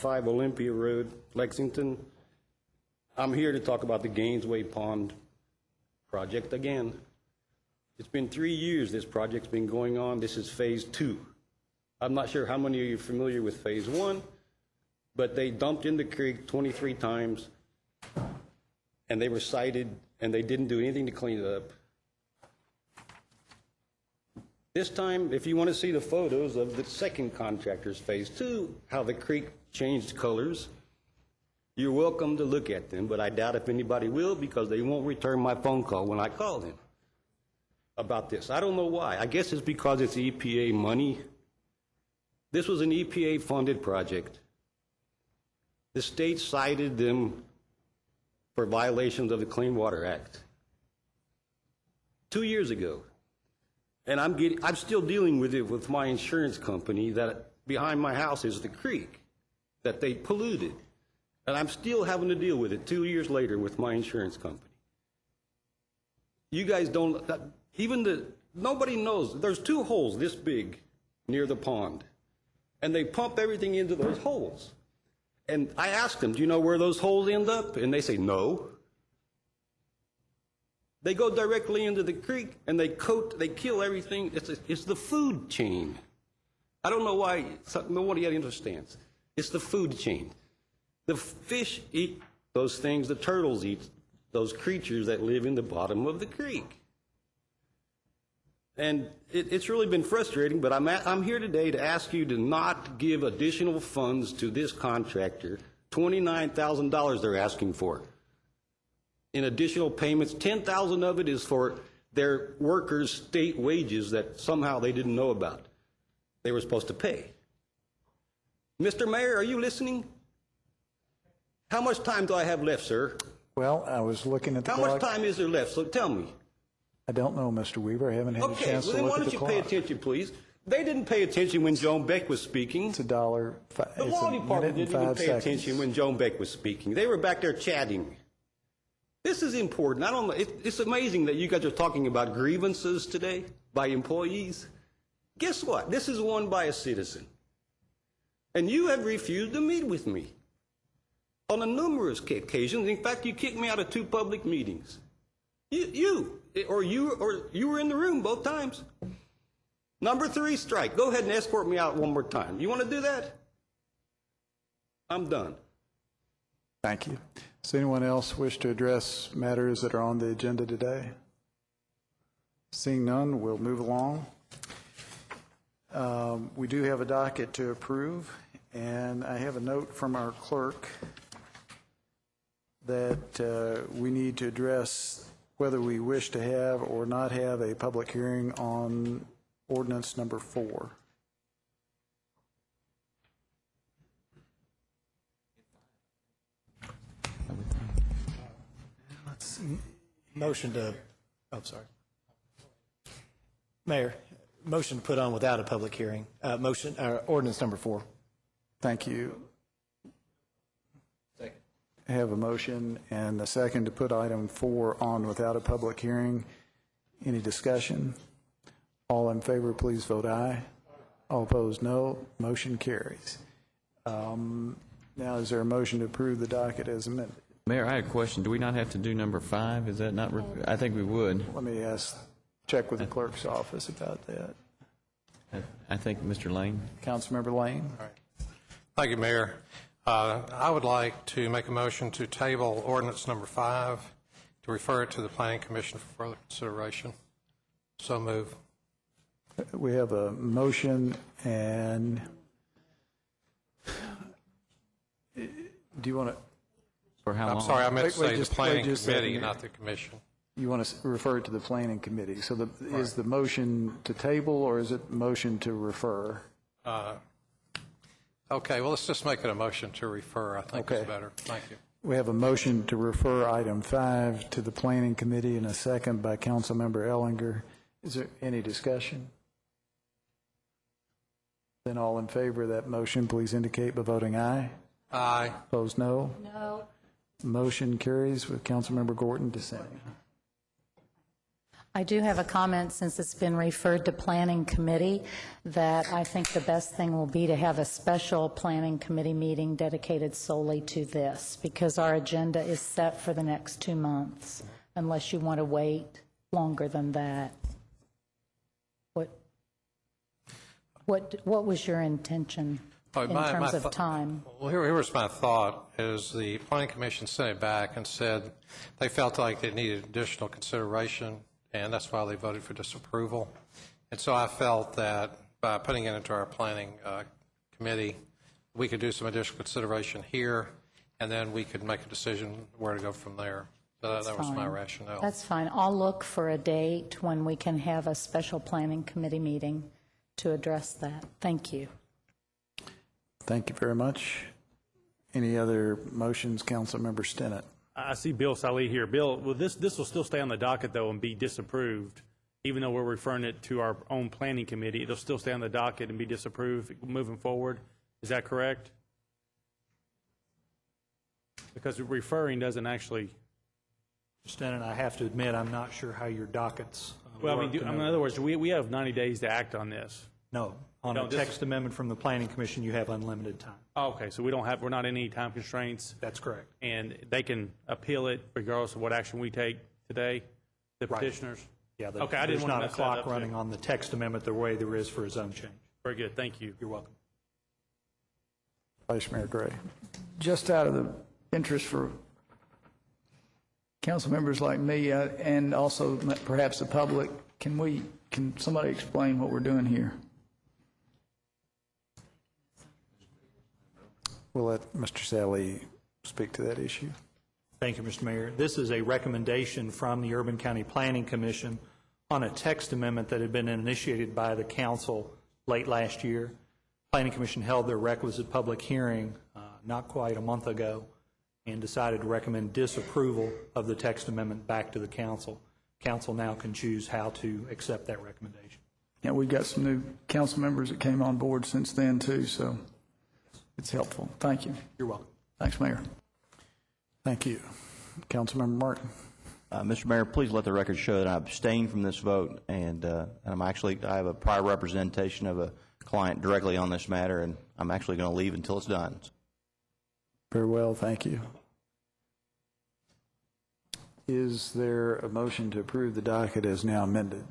5 Olympia Road, Lexington. I'm here to talk about the Gainesway Pond project again. It's been 3 years this project's been going on. This is phase 2. I'm not sure how many of you are familiar with phase 1, but they dumped in the creek 23 times, and they were cited, and they didn't do anything to clean it up. This time, if you want to see the photos of the second contractor's phase 2, how the creek changed colors, you're welcome to look at them, but I doubt if anybody will because they won't return my phone call when I call them about this. I don't know why. I guess it's because it's EPA money. This was an EPA-funded project. The state cited them for violations of the Clean Water Act 2 years ago. And I'm still dealing with it with my insurance company that behind my house is the creek that they polluted. And I'm still having to deal with it 2 years later with my insurance company. You guys don't, nobody knows. There's 2 holes this big near the pond. And they pump everything into those holes. And I asked them, do you know where those holes end up? And they say, no. They go directly into the creek and they kill everything. It's the food chain. I don't know why nobody understands. It's the food chain. The fish eat those things, the turtles eat those creatures that live in the bottom of the creek. And it's really been frustrating, but I'm here today to ask you to not give additional funds to this contractor, $29,000 they're asking for. In additional payments, 10,000 of it is for their workers' state wages that somehow they didn't know about. They were supposed to pay. Mr. Mayor, are you listening? How much time do I have left, sir? Well, I was looking at the clock. How much time is there left? So tell me. I don't know, Mr. Weaver. I haven't had a Okay, chance well to then look why at don't the you clock. pay attention, please? They didn't pay attention when Joan Beck was speaking. It's $1. The law department didn't even pay attention when Joan Beck was speaking. They were back there chatting. This is important. I don't know. It's amazing that you guys are talking about grievances today by employees. Guess what? This is won by a citizen. And you have refused to meet with me on a numerous occasions. In fact, you kicked me out of 2 public meetings. You were in the room both times. Number 3 strike. Go ahead and escort me out one more time. You want to do that? I'm done. Thank you. Does anyone else wish to address matters that are on the agenda today? Seeing none, we'll move along. We do have a docket to approve, and I have a note from our clerk that we need to address whether we wish to have or not have a public hearing on ordinance number 4. Let's see. Motion to, sorry. Mayor, motion to put on without a public hearing. Ordinance number 4. Thank you. I have a motion and a second to put item 4 on without a public hearing. Any discussion? All in favor, please vote aye. All opposed, no. Motion carries. Now, is there a motion to approve the docket as amended? Mayor, I had a question. Do we not have to do number 5? Is that not? I think we would. Let me check with the clerk's office about that. I think Mr. Lane. Councilmember Lane? All right. Thank you, Mayor. I would like to make a motion to table ordinance number 5 to refer it to the Planning Commission for further consideration. So move. We have a motion, and do you want to? For how long? I'm sorry, I meant to say the just Planning a second Committee, here. not the Commission. You want to refer it to the Planning Committee. So is the motion to table, or is it motion to refer? Okay, well, let's just make it a motion to refer. I think Okay. it's better. Thank you. We have a motion to refer item 5 to the Planning Committee and a second by Councilmember Ellinger. Is there any discussion? Then all in favor of that motion, please indicate by voting aye. Aye. Opposed, no. No. Motion carries with Councilmember Gorton dissenting. I do have a comment, since it's been referred to Planning Committee, that I think the best thing will be to have a special Planning Committee meeting dedicated solely to this, because our agenda is set for the next 2 months, unless you want to wait longer than that. What was your intention in terms of time? Well, here was my thought, is the Planning Commission sent it back and said they felt like they needed additional consideration, and that's why they voted for disapproval. And so I felt that by putting it into our Planning Committee, we could do some additional consideration here, and then we could make a decision where to go from there. So that was my rationale. That's fine. I'll look for a date when we can have a special Planning Committee meeting to address that. Thank you. Thank you very much. Any other motions, Councilmember Stinnett? I see Bill Salih here. Bill, well, this will still stay on the docket, though, and be disapproved. Even though we're referring it to our own planning committee, it'll still stay on the docket and be disapproved moving forward. Is that correct? Because referring doesn't actually... Stinnett, I have to admit, I'm not sure how your dockets Well, work. in other words, we have 90 days to act on this. No. On No, a this- text amendment from the Planning Commission, you have unlimited time. Oh, okay, so we're not in any time constraints, That's correct. and they can appeal it regardless of what action we take today, the Right. petitioners? Yeah, Okay, I didn't there's want to not a mess that clock up, running too. on the text amendment the way there is for a zone change. Very good, thank you. You're welcome. Vice Mayor Gray. Just out of the interest for council members like me and also perhaps the public, can somebody explain what we're doing here? We'll let Mr. Salih speak to that issue. Thank you, Mr. Mayor. This is a recommendation from the Urban County Planning Commission on a text amendment that had been initiated by the council late last year. Planning Commission held their requisite public hearing not quite a month ago and decided to recommend disapproval of the text amendment back to the council. Council now can choose how to accept that recommendation. Yeah, we've got some new council members that came on board since then too, so it's helpful. Thank you. You're welcome. Thanks, Mayor. Thank you. Councilmember Martin. Mr. Mayor, please let the record show that I abstained from this vote, and I have a prior representation of a client directly on this matter, and I'm actually going to leave until it's done. Very well, thank you. Is there a motion to approve the docket as now amended?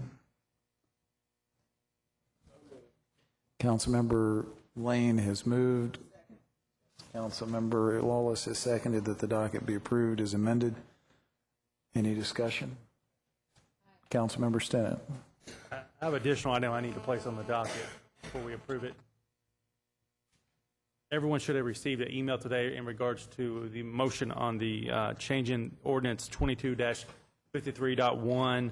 Councilmember Lane has moved. Councilmember Lawless has seconded that the docket be approved as amended. Any discussion? Councilmember Stinnett. I have additional item I need to place on the docket before we approve it. Everyone should have received an email today in regards to the motion on the change in ordinance 22-53.1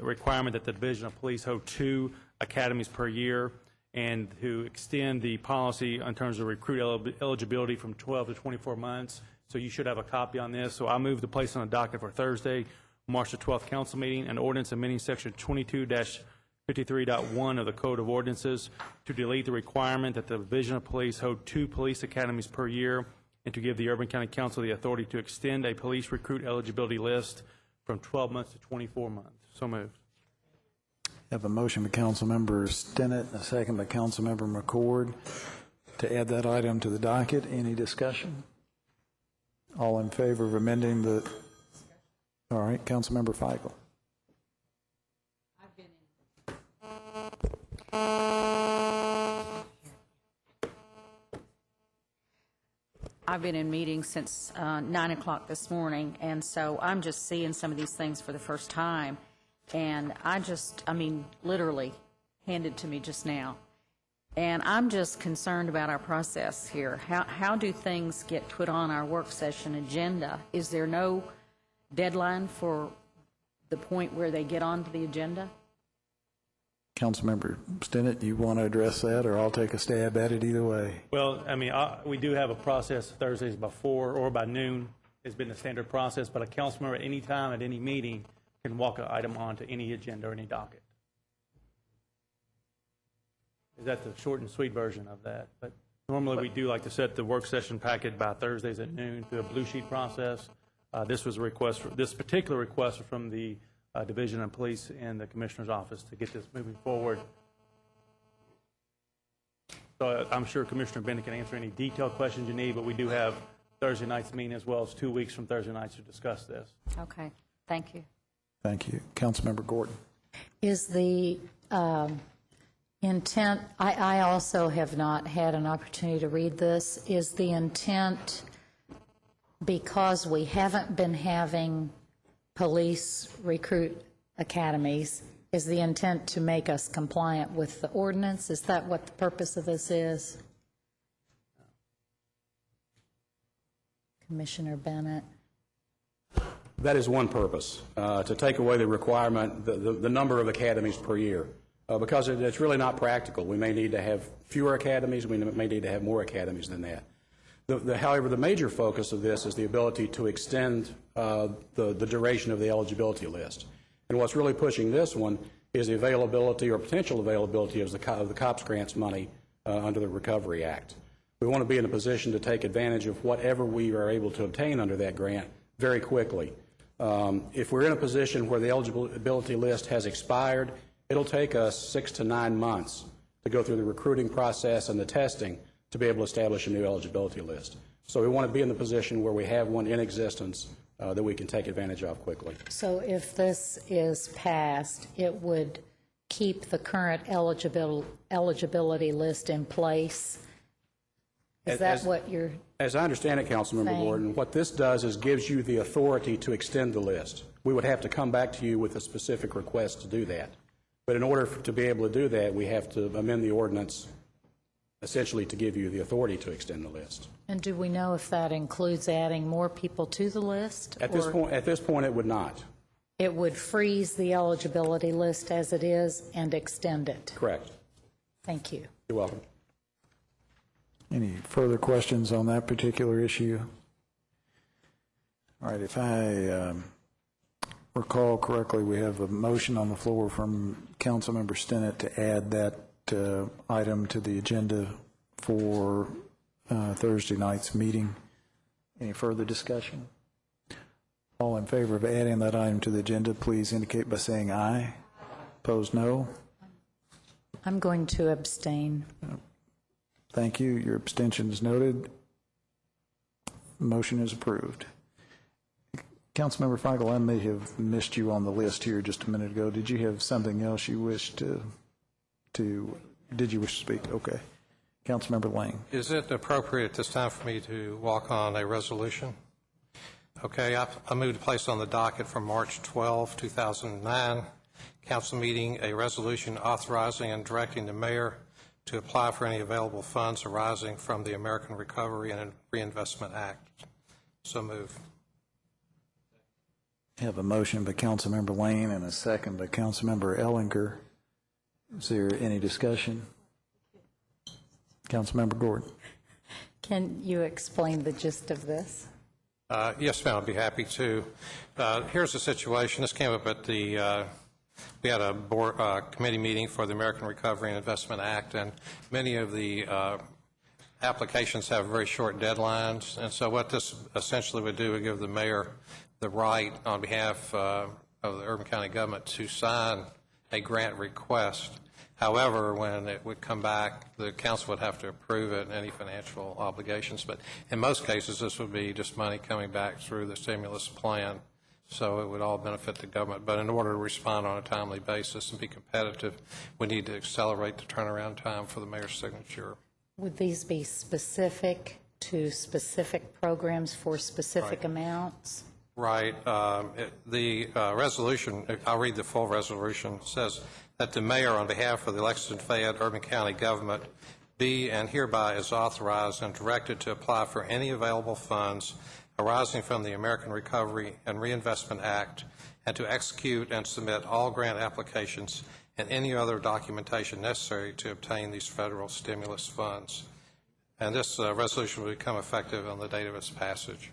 requirement that the Division of Police hold 2 academies per year, and to extend the policy in terms of recruit eligibility from 12 to 24 months. So you should have a copy on this. So I move to place on the docket for Thursday, March the 12th council meeting, an ordinance amending section 22-53.1 of the Code of Ordinances to delete the requirement that the Division of Police hold 2 police academies per year, and to give the Urban County Council the authority to extend a police recruit eligibility list from 12 months to 24 months. So moved. I have a motion by Councilmember Stinnett and a second by Councilmember McCord to add that item to the docket. Any discussion? All in favor of amending the... All right, Councilmember Feigl. I've been in meetings since 9 o'clock this morning, and so I'm just seeing some of these things for the first time. And literally handed to me just now. And I'm just concerned about our process here. How do things get put on our work session agenda? Is there no deadline for the point where they get onto the agenda? Councilmember Stinnett, do you want to address that, or I'll take a stab at it either way? Well, we do have a process. Thursdays by 4 or by noon has been the standard process, but a council member at any time, at any meeting, can walk an item onto any agenda or any docket. Is that the short and sweet version of that? But normally we do like to set the work session packet by Thursdays at noon through a blue sheet process. This was a request, this particular request from the Division of Police and the Commissioner's Office to get this moving forward. So I'm sure Commissioner Bennett can answer any detailed questions you need, but we do have Thursday night's meeting as well as 2 weeks from Thursday nights to discuss this. Okay, thank you. Thank you. Councilmember Gordon. Is the intent, I also have not had an opportunity to read this, is the intent, because we haven't been having police recruit academies, is the intent to make us compliant with the ordinance? Is that what the purpose of this is? Commissioner Bennett? That is one purpose, to take away the requirement, the number of academies per year, because it's really not practical. We may need to have fewer academies, we may need to have more academies than that. However, the major focus of this is the ability to extend the duration of the eligibility list. And what's really pushing this one is the availability or potential availability of the COPS grants money under the Recovery Act. We want to be in a position to take advantage of whatever we are able to obtain under that grant very quickly. If we're in a position where the eligibility list has expired, it'll take us 6 to 9 months to go through the recruiting process and the testing to be able to establish a new eligibility list. So we want to be in the position where we have one in existence that we can take advantage of quickly. So if this is passed, it would keep the current eligibility list in place? Is that what you're As I understand it, Councilmember saying? Gordon, what this does is gives you the authority to extend the list. We would have to come back to you with a specific request to do that. But in order to be able to do that, we have to amend the ordinance essentially to give you the authority to extend the list. And do we know if that includes adding more people to the list? At this point, it would not. It would freeze the eligibility list as it is and extend it? Correct. Thank you. You're welcome. Any further questions on that particular issue? All right, if I recall correctly, we have a motion on the floor from Councilmember Stinnett to add that item to the agenda for Thursday night's meeting. Any further discussion? All in favor of adding that item to the agenda, please indicate by saying aye. Opposed, no. I'm going to abstain. Thank you. Your abstention is noted. Motion is approved. Councilmember Feigl, I may have missed you on the list here just a minute ago. Did you have something else you wished did you wish to speak? Okay. Councilmember Lang. Is it appropriate at this time for me to walk on a resolution? Okay, I move to place on the docket from March 12, 2009, council meeting, a resolution authorizing and directing the mayor to apply for any available funds arising from the American Recovery and Reinvestment Act. So move. I have a motion by Councilmember Lane and a second by Councilmember Ellinger. Is there any discussion? Councilmember Gordon. Can you explain the gist of this? Yes, ma'am, I'd be happy to. Here's the situation. This came up at the, we had a board, committee meeting for the American Recovery and Investment Act, and many of the applications have very short deadlines. And so what this essentially would do would give the mayor the right on behalf of the Urban County government to sign a grant request. However, when it would come back, the council would have to approve it and any financial obligations. But in most cases, this would be just money coming back through the stimulus plan, so it would all benefit the government. But in order to respond on a timely basis and be competitive, we need to accelerate the turnaround time for the mayor's signature. Would these be specific to specific programs for specific amounts? Right. The resolution, I'll read the full resolution, says that the mayor, on behalf of the Lexington Fayette Urban County government, be and hereby is authorized and directed to apply for any available funds arising from the American Recovery and Reinvestment Act, and to execute and submit all grant applications and any other documentation necessary to obtain these federal stimulus funds. And this resolution will become effective on the date of its passage.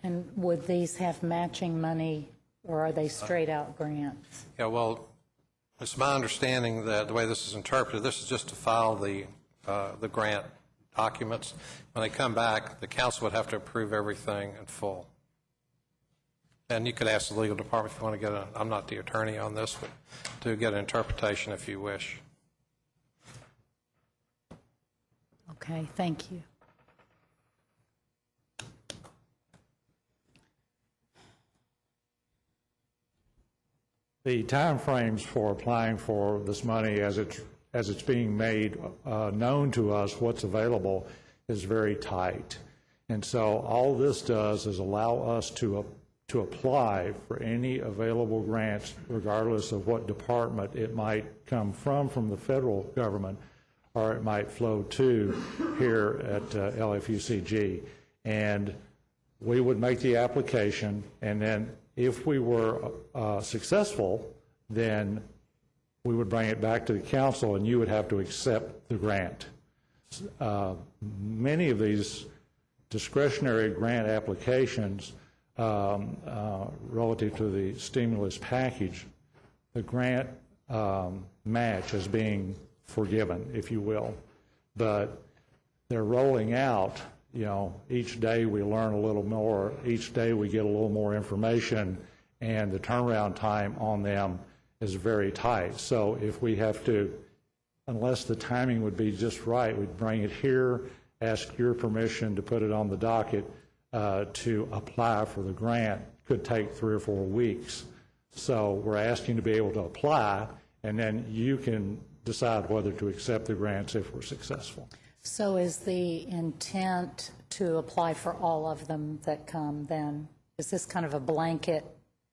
And would these have matching money, or are they straight-out grants? Yeah, well, it's my understanding that the way this is interpreted, this is just to file the grant documents. When they come back, the council would have to approve everything in full. And you could ask the legal department if you want to get I'm not the attorney on this, but to get an interpretation if you wish. Okay, thank you. The timeframes for applying for this money as it's being made known to us, what's available, is very tight. And so all this does is allow us to apply for any available grants, regardless of what department it might come from the federal government, or it might flow to here at LFUCG. And we would make the application, and then if we were successful, then we would bring it back to the council, and you would have to accept the grant. Many of these discretionary grant applications relative to the stimulus package, the grant match is being forgiven, if you will. But they're rolling out, each day we learn a little more, each day we get a little more information, and the turnaround time on them is very tight. So if we have to, unless the timing would be just right, we'd bring it here, ask your permission to put it on the docket to apply for the grant. Could take 3 or 4 weeks. So we're asking to be able to apply, and then you can decide whether to accept the grants if we're successful. So is the intent to apply for all of them that come then? Is this kind of a blanket?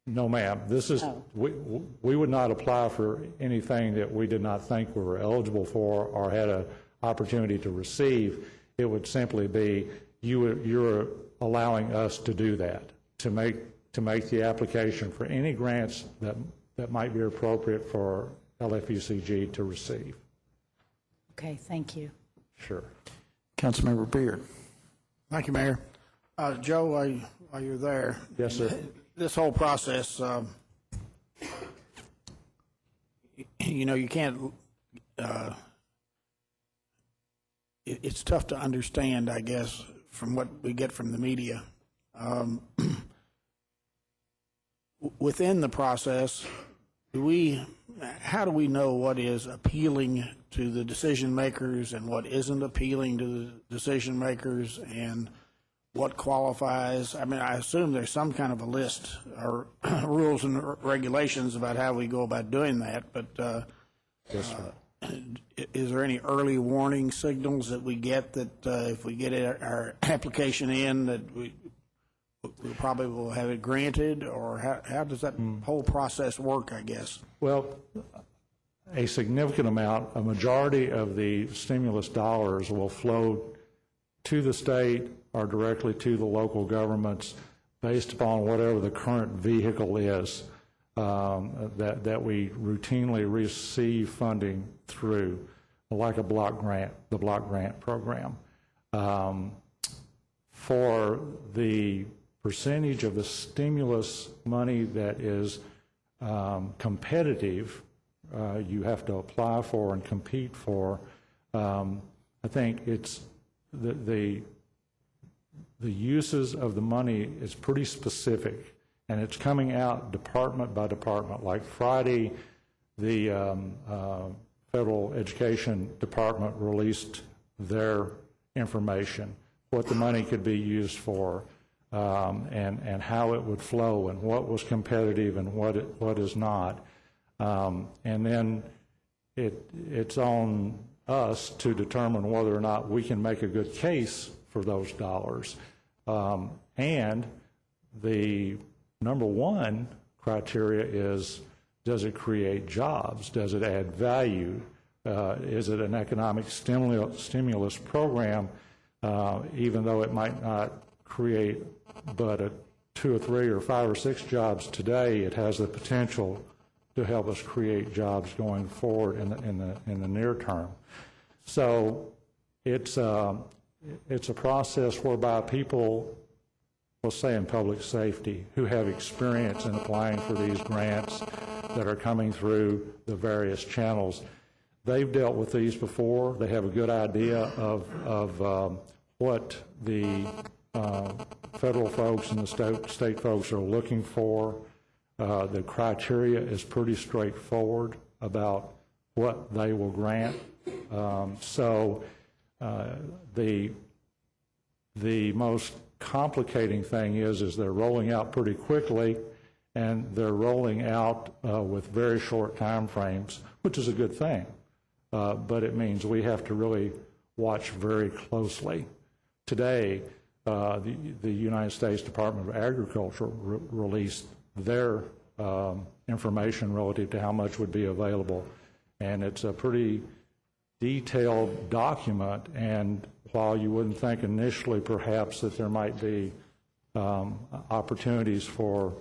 No, ma'am. This is, we would not apply for anything that we did not think we were eligible for or had an opportunity to receive. It would simply be you're allowing us to do that, to make the application for any grants that might be appropriate for LFUCG to receive. Okay, thank you. Sure. Councilmember Beard. Thank you, Mayor. Joe, while you're there. Yes, sir. This whole process, you can't, it's tough to understand, I guess, from what we get from the media. Within the process, how do we know what is appealing to the decision makers and what isn't appealing to the decision makers, and what qualifies? I mean, I assume there's some kind of a list or rules and regulations about how we go about doing that, but yes, sir. Is there any early warning signals that we get that if we get our application in that we probably will have it granted, or how does that whole process work, I guess? Well, a significant amount, a majority of the stimulus dollars will flow to the state or directly to the local governments based upon whatever the current vehicle is that we routinely receive funding through, like a block grant, the block grant program. For the percentage of the stimulus money that is competitive, you have to apply for and compete for. I think it's the uses of the money is pretty specific, and it's coming out department by department. Like Friday, the Federal Education Department released their information, what the money could be used for, and how it would flow, and what was competitive and what is not. And then it's on us to determine whether or not we can make a good case for those dollars. And the number one criteria is, does it create jobs? Does it add value? Is it an economic stimulus program, even though it might not create but 2 or 3 or 5 or 6 jobs today, it has the potential to help us create jobs going forward in the near term. So it's a process whereby people, we'll say in public safety, who have experience in applying for these grants that are coming through the various channels, they've dealt with these before. They have a good idea of what the federal folks and the state folks are looking for. The criteria is pretty straightforward about what they will grant. So the most complicating thing is they're rolling out pretty quickly, and they're rolling out with very short time frames, which is a good thing. But it means we have to really watch very closely. Today, the United States Department of Agriculture released their information relative to how much would be available. And it's a pretty detailed document, and while you wouldn't think initially perhaps that there might be opportunities for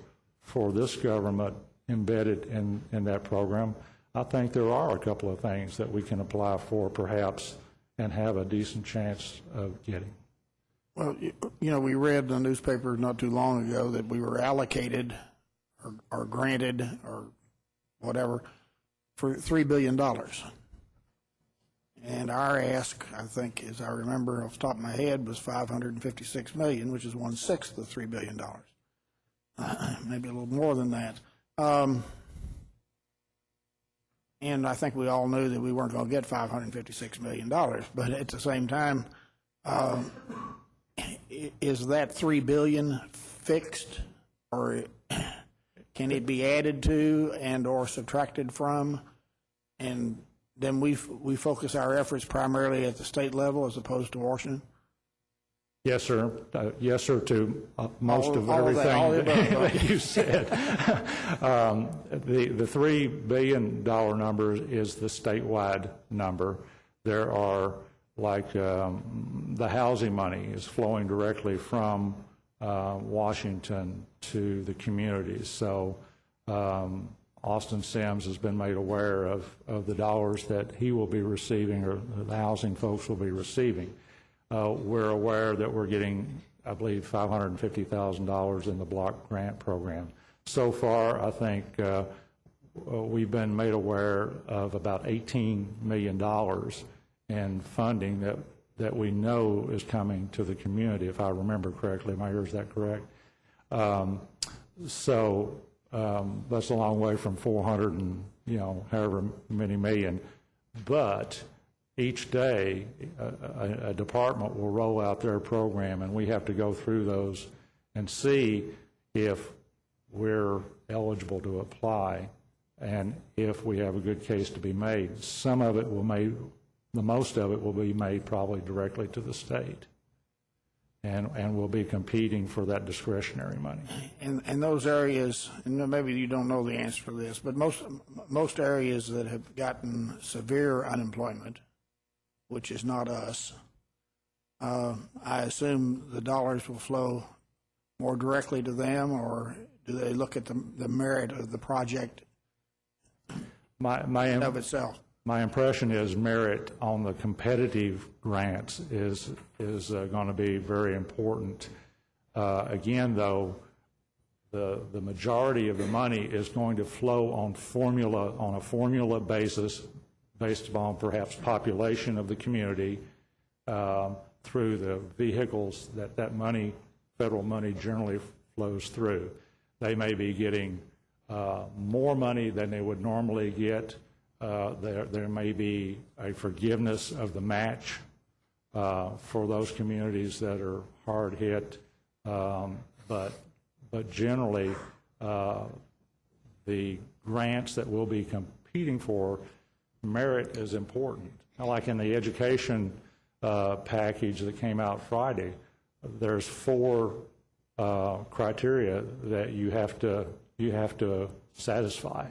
this government embedded in that program, I think there are a couple of things that we can apply for perhaps and have a decent chance of getting. Well, we read in the newspaper not too long ago that we were allocated or granted or whatever for $3 billion. And our ask, I think, as I remember off the top of my head, was $556 million, which is 1/6 of $3 billion. Maybe a little more than that. And I think we all knew that we weren't going to get $556 million. But at the same time, is that $3 billion fixed, or can it be added to and or subtracted from? And then we focus our efforts primarily at the state level as opposed to Washington? Yes, sir. Yes, sir, to most of everything that you said. The $3 billion number is the statewide number. There are, like, the housing money is flowing directly from Washington to the communities. So Austin Sims has been made aware of the dollars that he will be receiving, or the housing folks will be receiving. We're aware that we're getting, I believe, $550,000 in the block grant program. So far, I think we've been made aware of about $18 million in funding that we know is coming to the community, if I remember correctly. Mayor, is that correct? So that's a long way from 400 and, however many million. But each day, a department will roll out their program, and we have to go through those and see if we're eligible to apply and if we have a good case to be made. Some of it the most of it will be made probably directly to the state, and we'll be competing for that discretionary money. And those areas, and maybe you don't know the answer for this, but most areas that have gotten severe unemployment, which is not us, I assume the dollars will flow more directly to them, or do they look at the merit of the project of itself? My impression is merit on the competitive grants is going to be very important. Again, though, the majority of the money is going to flow on a formula basis, based upon perhaps population of the community, through the vehicles that money, federal money, generally flows through. They may be getting more money than they would normally get. There may be a forgiveness of the match for those communities that are hard hit, but generally the grants that we'll be competing for, merit is important. Like in the education package that came out Friday, there's 4 criteria that you have to satisfy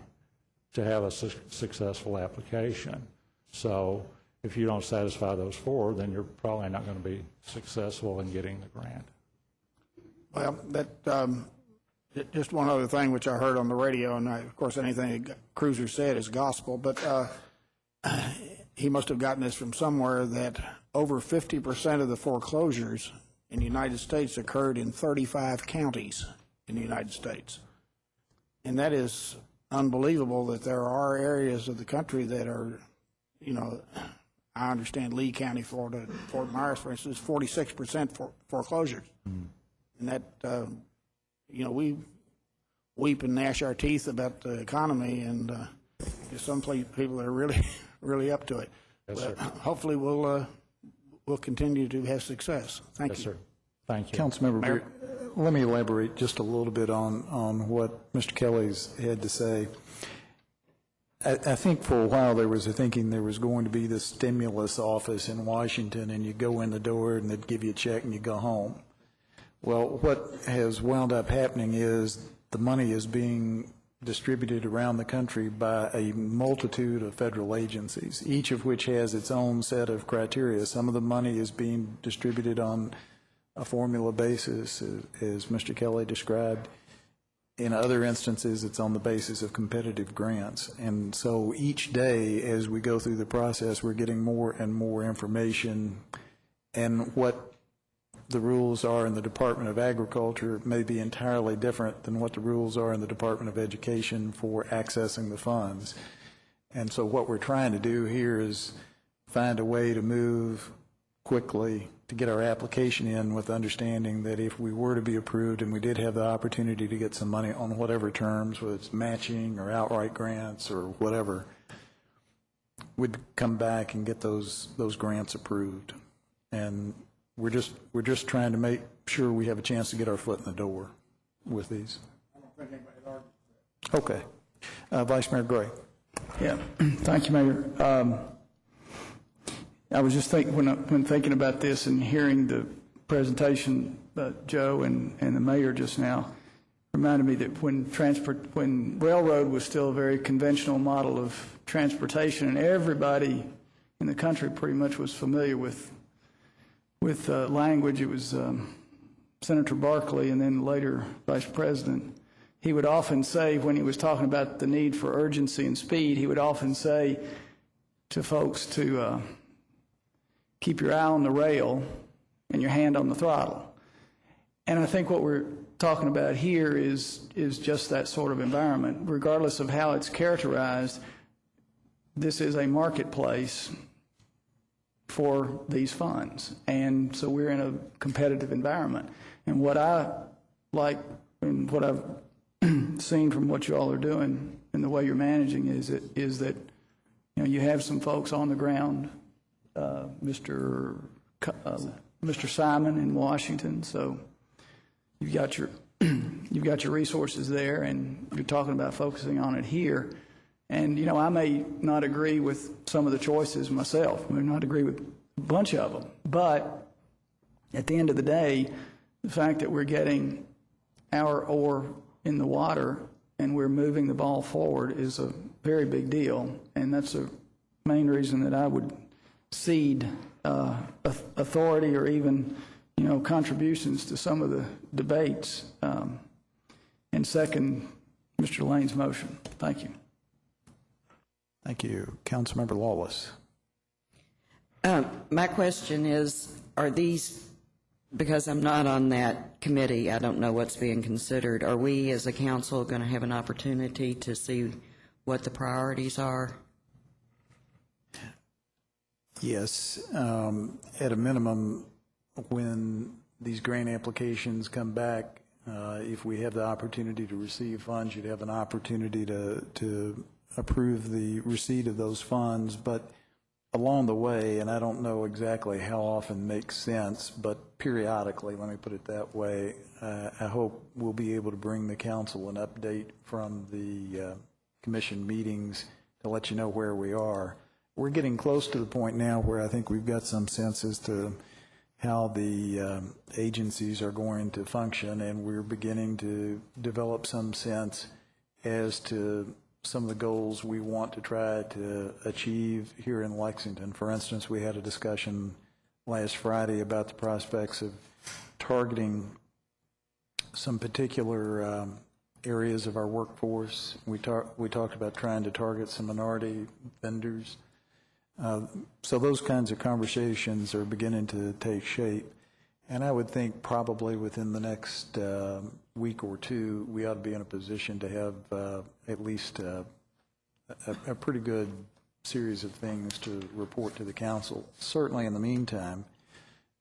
to have a successful application. So if you don't satisfy those 4, then you're probably not going to be successful in getting the grant. Well, that just one other thing which I heard on the radio, and of course anything that Cruiser said is gospel, but he must have gotten this from somewhere, that over 50% of the foreclosures in the United States occurred in 35 counties in the United States. And that is unbelievable, that there are areas of the country that are, I understand Lee County, Florida, Fort Myers, for instance, 46% foreclosures. And that, we weep and gnash our teeth about the economy, and some people are really, really up to it. Yes, But sir. hopefully we'll continue to have success. Thank Yes, you. sir. Thank you. Councilmember Beard, let me elaborate just a little bit on what Mr. Kelly's had to say. I think for a while there was a thinking there was going to be this stimulus office in Washington, and you go in the door and they'd give you a check and you go home. Well, what has wound up happening is the money is being distributed around the country by a multitude of federal agencies, each of which has its own set of criteria. Some of the money is being distributed on a formula basis, as Mr. Kelly described. In other instances, it's on the basis of competitive grants. And so each day, as we go through the process, we're getting more and more information. And what the rules are in the Department of Agriculture may be entirely different than what the rules are in the Department of Education for accessing the funds. And so what we're trying to do here is find a way to move quickly to get our application in with understanding that if we were to be approved and we did have the opportunity to get some money on whatever terms, whether it's matching or outright grants or whatever, we'd come back and get those grants approved. And we're just trying to make sure we have a chance to get our foot in the door with these. I don't think anybody argued Okay. Vice Mayor Gray. Yeah, thank you, Mayor. I was just thinking, when thinking about this and hearing the presentation, Joe and the mayor just now, reminded me that when railroad was still a very conventional model of transportation, and everybody in the country pretty much was familiar with language. It was Senator Barkley and then later Vice President. He would often say, when he was talking about the need for urgency and speed, he would often say to folks to keep your eye on the rail and your hand on the throttle. And I think what we're talking about here is just that sort of environment. Regardless of how it's characterized, this is a marketplace for these funds. And so we're in a competitive environment. And what I like and what I've seen from what you all are doing and the way you're managing is that you have some folks on the ground, Mr. Simon in Washington, so you've got your resources there, and you're talking about focusing on it here. And I may not agree with some of the choices myself. I may not agree with a bunch of them, but at the end of the day, the fact that we're getting our oar in the water and we're moving the ball forward is a very big deal, and that's the main reason that I would cede authority or even contributions to some of the debates, and second Mr. Lane's motion. Thank you. Thank you. Councilmember Lawless. My question is, are these, because I'm not on that committee, I don't know what's being considered, are we as a council going to have an opportunity to see what the priorities are? Yes. At a minimum, when these grant applications come back, if we have the opportunity to receive funds, you'd have an opportunity to approve the receipt of those funds. But along the way, and I don't know exactly how often makes sense, but periodically, let me put it that way, I hope we'll be able to bring the council an update from the commission meetings to let you know where we are. We're getting close to the point now where I think we've got some sense as to how the agencies are going to function, and we're beginning to develop some sense as to some of the goals we want to try to achieve here in Lexington. For instance, we had a discussion last Friday about the prospects of targeting some particular areas of our workforce. We talked about trying to target some minority vendors. So those kinds of conversations are beginning to take shape. And I would think probably within the next week or two, we ought to be in a position to have at least a pretty good series of things to report to the council. Certainly in the meantime,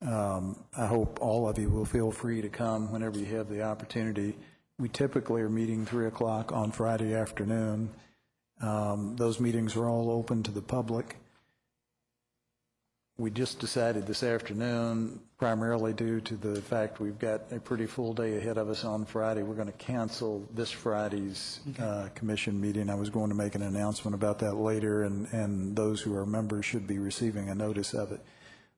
I hope all of you will feel free to come whenever you have the opportunity. We typically are meeting 3 o'clock on Friday afternoon. Those meetings are all open to the public. We just decided this afternoon, primarily due to the fact we've got a pretty full day ahead of us on Friday, we're going to cancel this Friday's commission meeting. I was going to make an announcement about that later, and those who are members should be receiving a notice of it.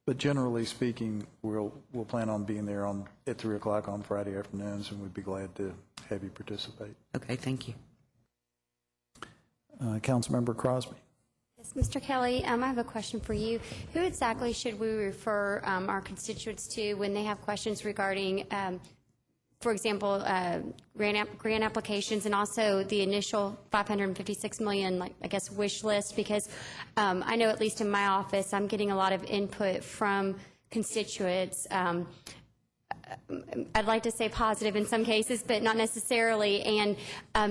But generally speaking, we'll plan on being there at 3 o'clock on Friday afternoons, and we'd be glad to have you participate. Okay, thank you. Councilmember Crosby. Yes, Mr. Kelly, I have a question for you. Who exactly should we refer our constituents to when they have questions regarding, for example, grant applications and also the initial $556 million, I guess, wish list? Because I know, at least in my office, I'm getting a lot of input from constituents. I'd like to say positive in some cases, but not necessarily. And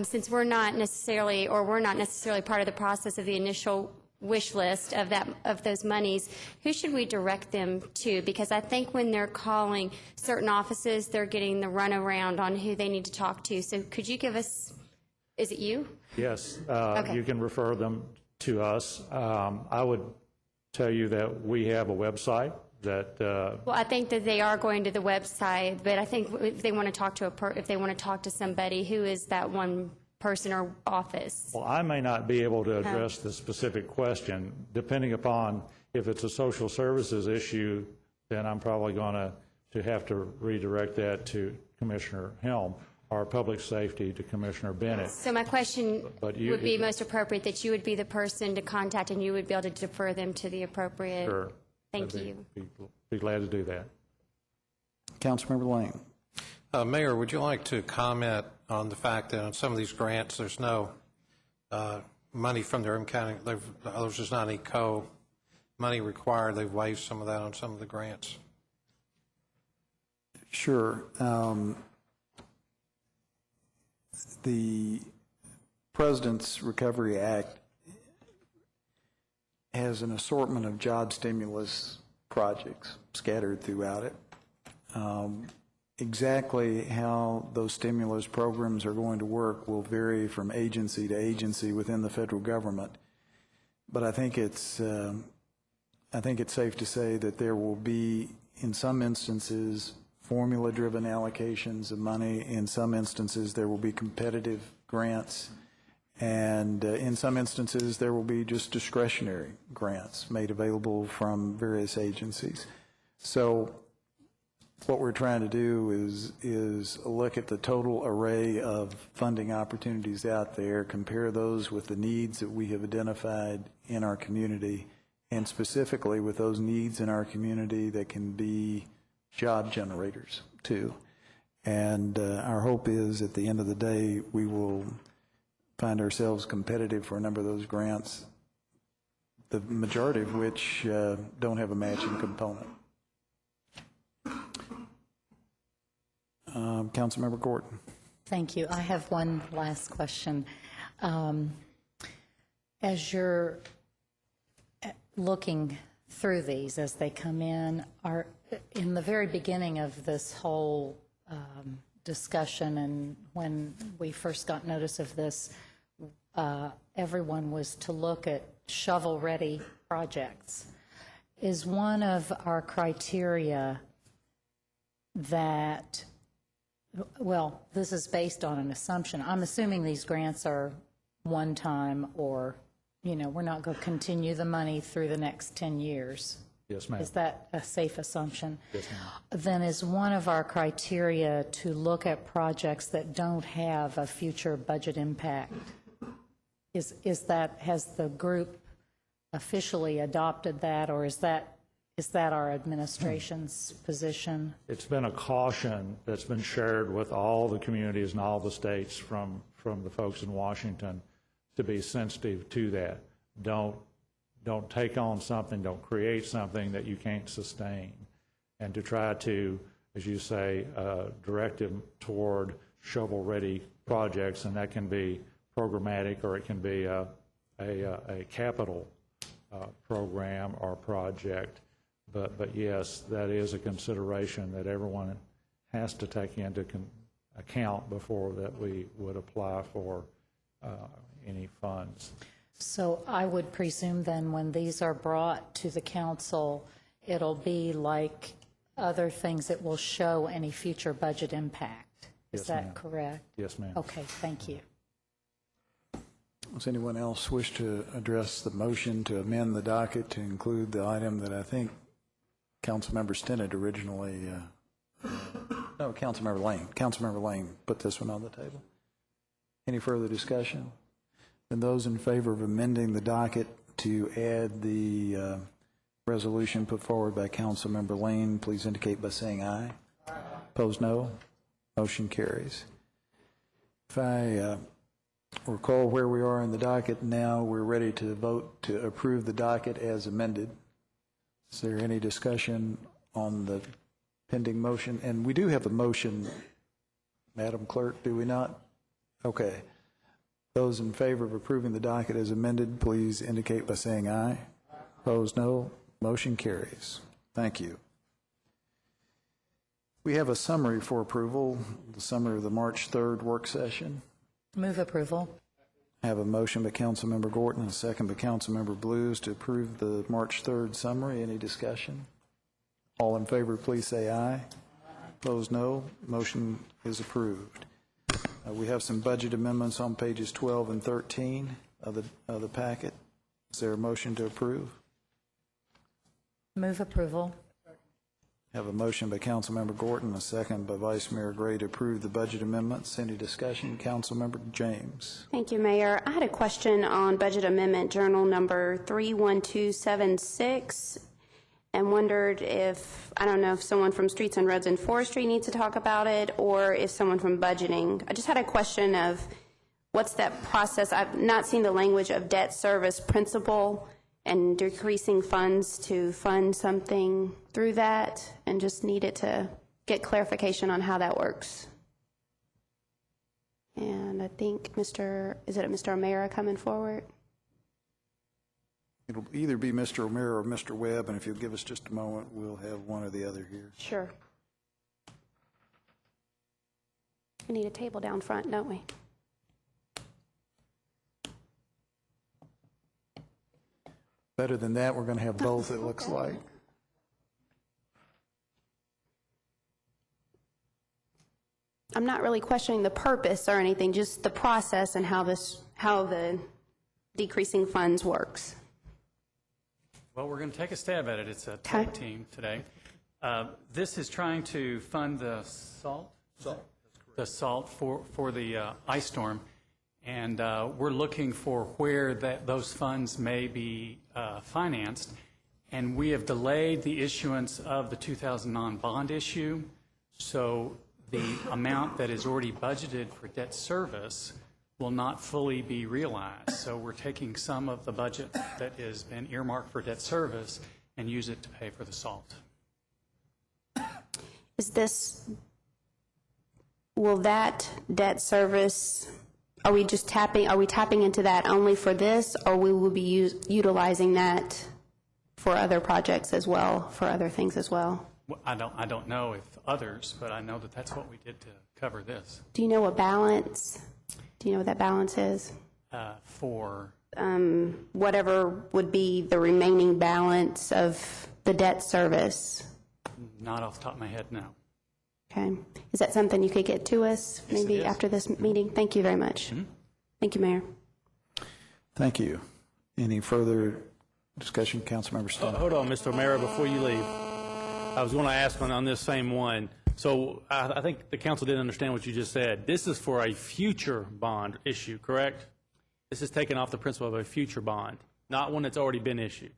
since we're not necessarily part of the process of the initial wish list of those monies, who should we direct them to? Because I think when they're calling certain offices, they're getting the runaround on who they need to talk to. So could you give us, is it you? Yes, Okay. you can refer them to us. I would tell you that we have a website that. Well, I think that they are going to the website, but I think if they want to talk to somebody, who is that one person or office? Well, I may not be able to address the specific question. Depending upon if it's a social services issue, then I'm probably going to have to redirect that to Commissioner Helm, or public safety to Commissioner Bennett. So my question would be most appropriate that you would be the person to contact, and you would be able to defer them to the appropriate. Sure. Thank you. Be glad to do that. Councilmember Lane. Mayor, would you like to comment on the fact that on some of these grants, there's no money from the Urban County, there's just not any money required. They've waived some of that on some of the grants. Sure. The President's Recovery Act has an assortment of job stimulus projects scattered throughout it. Exactly how those stimulus programs are going to work will vary from agency to agency within the federal government. But I think it's safe to say that there will be, in some instances, formula-driven allocations of money. In some instances, there will be competitive grants. And in some instances, there will be just discretionary grants made available from various agencies. So what we're trying to do is look at the total array of funding opportunities out there, compare those with the needs that we have identified in our community, and specifically with those needs in our community that can be job generators too. And our hope is at the end of the day, we will find ourselves competitive for a number of those grants, the majority of which don't have a matching component. Councilmember Gordon. Thank you. I have one last question. As you're looking through these as they come in, in the very beginning of this whole discussion, and when we first got notice of this, everyone was to look at shovel-ready projects. Is one of our criteria that, well, this is based on an assumption. I'm assuming these grants are one time, or, we're not going to continue the money through the next 10 years. Yes, ma'am. Is that a safe assumption? Yes, ma'am. Then is one of our criteria to look at projects that don't have a future budget impact? Has the group officially adopted that, or is that our administration's position? It's been a caution that's been shared with all the communities and all the states from the folks in Washington to be sensitive to that. Don't take on something, don't create something that you can't sustain, and to try to, as you say, direct them toward shovel-ready projects, and that can be programmatic, or it can be a capital program or project. But yes, that is a consideration that everyone has to take into account before that we would apply for any funds. So I would presume then when these are brought to the council, it'll be like other things, it will show any future budget impact. Is Yes, that ma'am. correct? Yes, ma'am. Okay, thank you. Does anyone else wish to address the motion to amend the docket to include the item that I think Councilmember Stinnett originally, no, Councilmember Lane put this one on the table? Any further discussion? Then those in favor of amending the docket to add the resolution put forward by Councilmember Lane, please indicate by saying aye. Opposed, no. Motion carries. If I recall where we are in the docket now, we're ready to vote to approve the docket as amended. Is there any discussion on the pending motion? And we do have a motion, Madam Clerk, do we not? Okay. Those in favor of approving the docket as amended, please indicate by saying aye. Opposed, no. Motion carries. Thank you. We have a summary for approval, the summary of the March 3rd work session. Move approval. I have a motion by Councilmember Gorton and a second by Councilmember Blues to approve the March 3rd summary. Any discussion? All in favor, please say aye. Opposed, no. Motion is approved. We have some budget amendments on pages 12 and 13 of the packet. Is there a motion to approve? Move approval. I have a motion by Councilmember Gorton, a second by Vice Mayor Gray to approve the budget amendments. Any discussion? Councilmember James. Thank you, Mayor. I had a question on Budget Amendment Journal number 31276 and wondered if, I don't know if someone from Streets and Roads and Forestry needs to talk about it or if someone from budgeting. I just had a question of what's that process? I've not seen the language of debt service principal and decreasing funds to fund something through that, and just needed to get clarification on how that works. And I think is it Mr. O'Meara coming forward? It'll either be Mr. O'Meara or Mr. Webb, and if you'll give us just a moment, we'll have one or the other here. Sure. We need a table down front, don't we? Better than that, we're going to have both, it looks like. I'm not really questioning the purpose or anything, just the process and how the decreasing funds works. Well, we're going to take a stab at it. It's a tag team today. This is trying to fund the salt for the ice storm. And we're looking for where those funds may be financed. And we have delayed the issuance of the 2009 bond issue. So the amount that is already budgeted for debt service will not fully be realized. So we're taking some of the budget that has been earmarked for debt service and use it to pay for the salt. Will that debt service, are we tapping into that only for this, or we will be utilizing that for other projects as well, for other things as well? Well, I don't know if others, but I know that that's what we did to cover this. Do you know what that balance is? For? Whatever would be the remaining balance of the debt service. Not off the top of my head, no. Okay. Is that something you could get to us maybe after this meeting? Thank you very much. Mm-hmm. Thank you, Mayor. Thank you. Any further discussion, Councilmember Stone? Hold on, Mr. O'Meara, before you leave. I was going to ask on this same one. So I think the council didn't understand what you just said. This is for a future bond issue, correct? This is taken off the principle of a future bond, not one that's already been issued.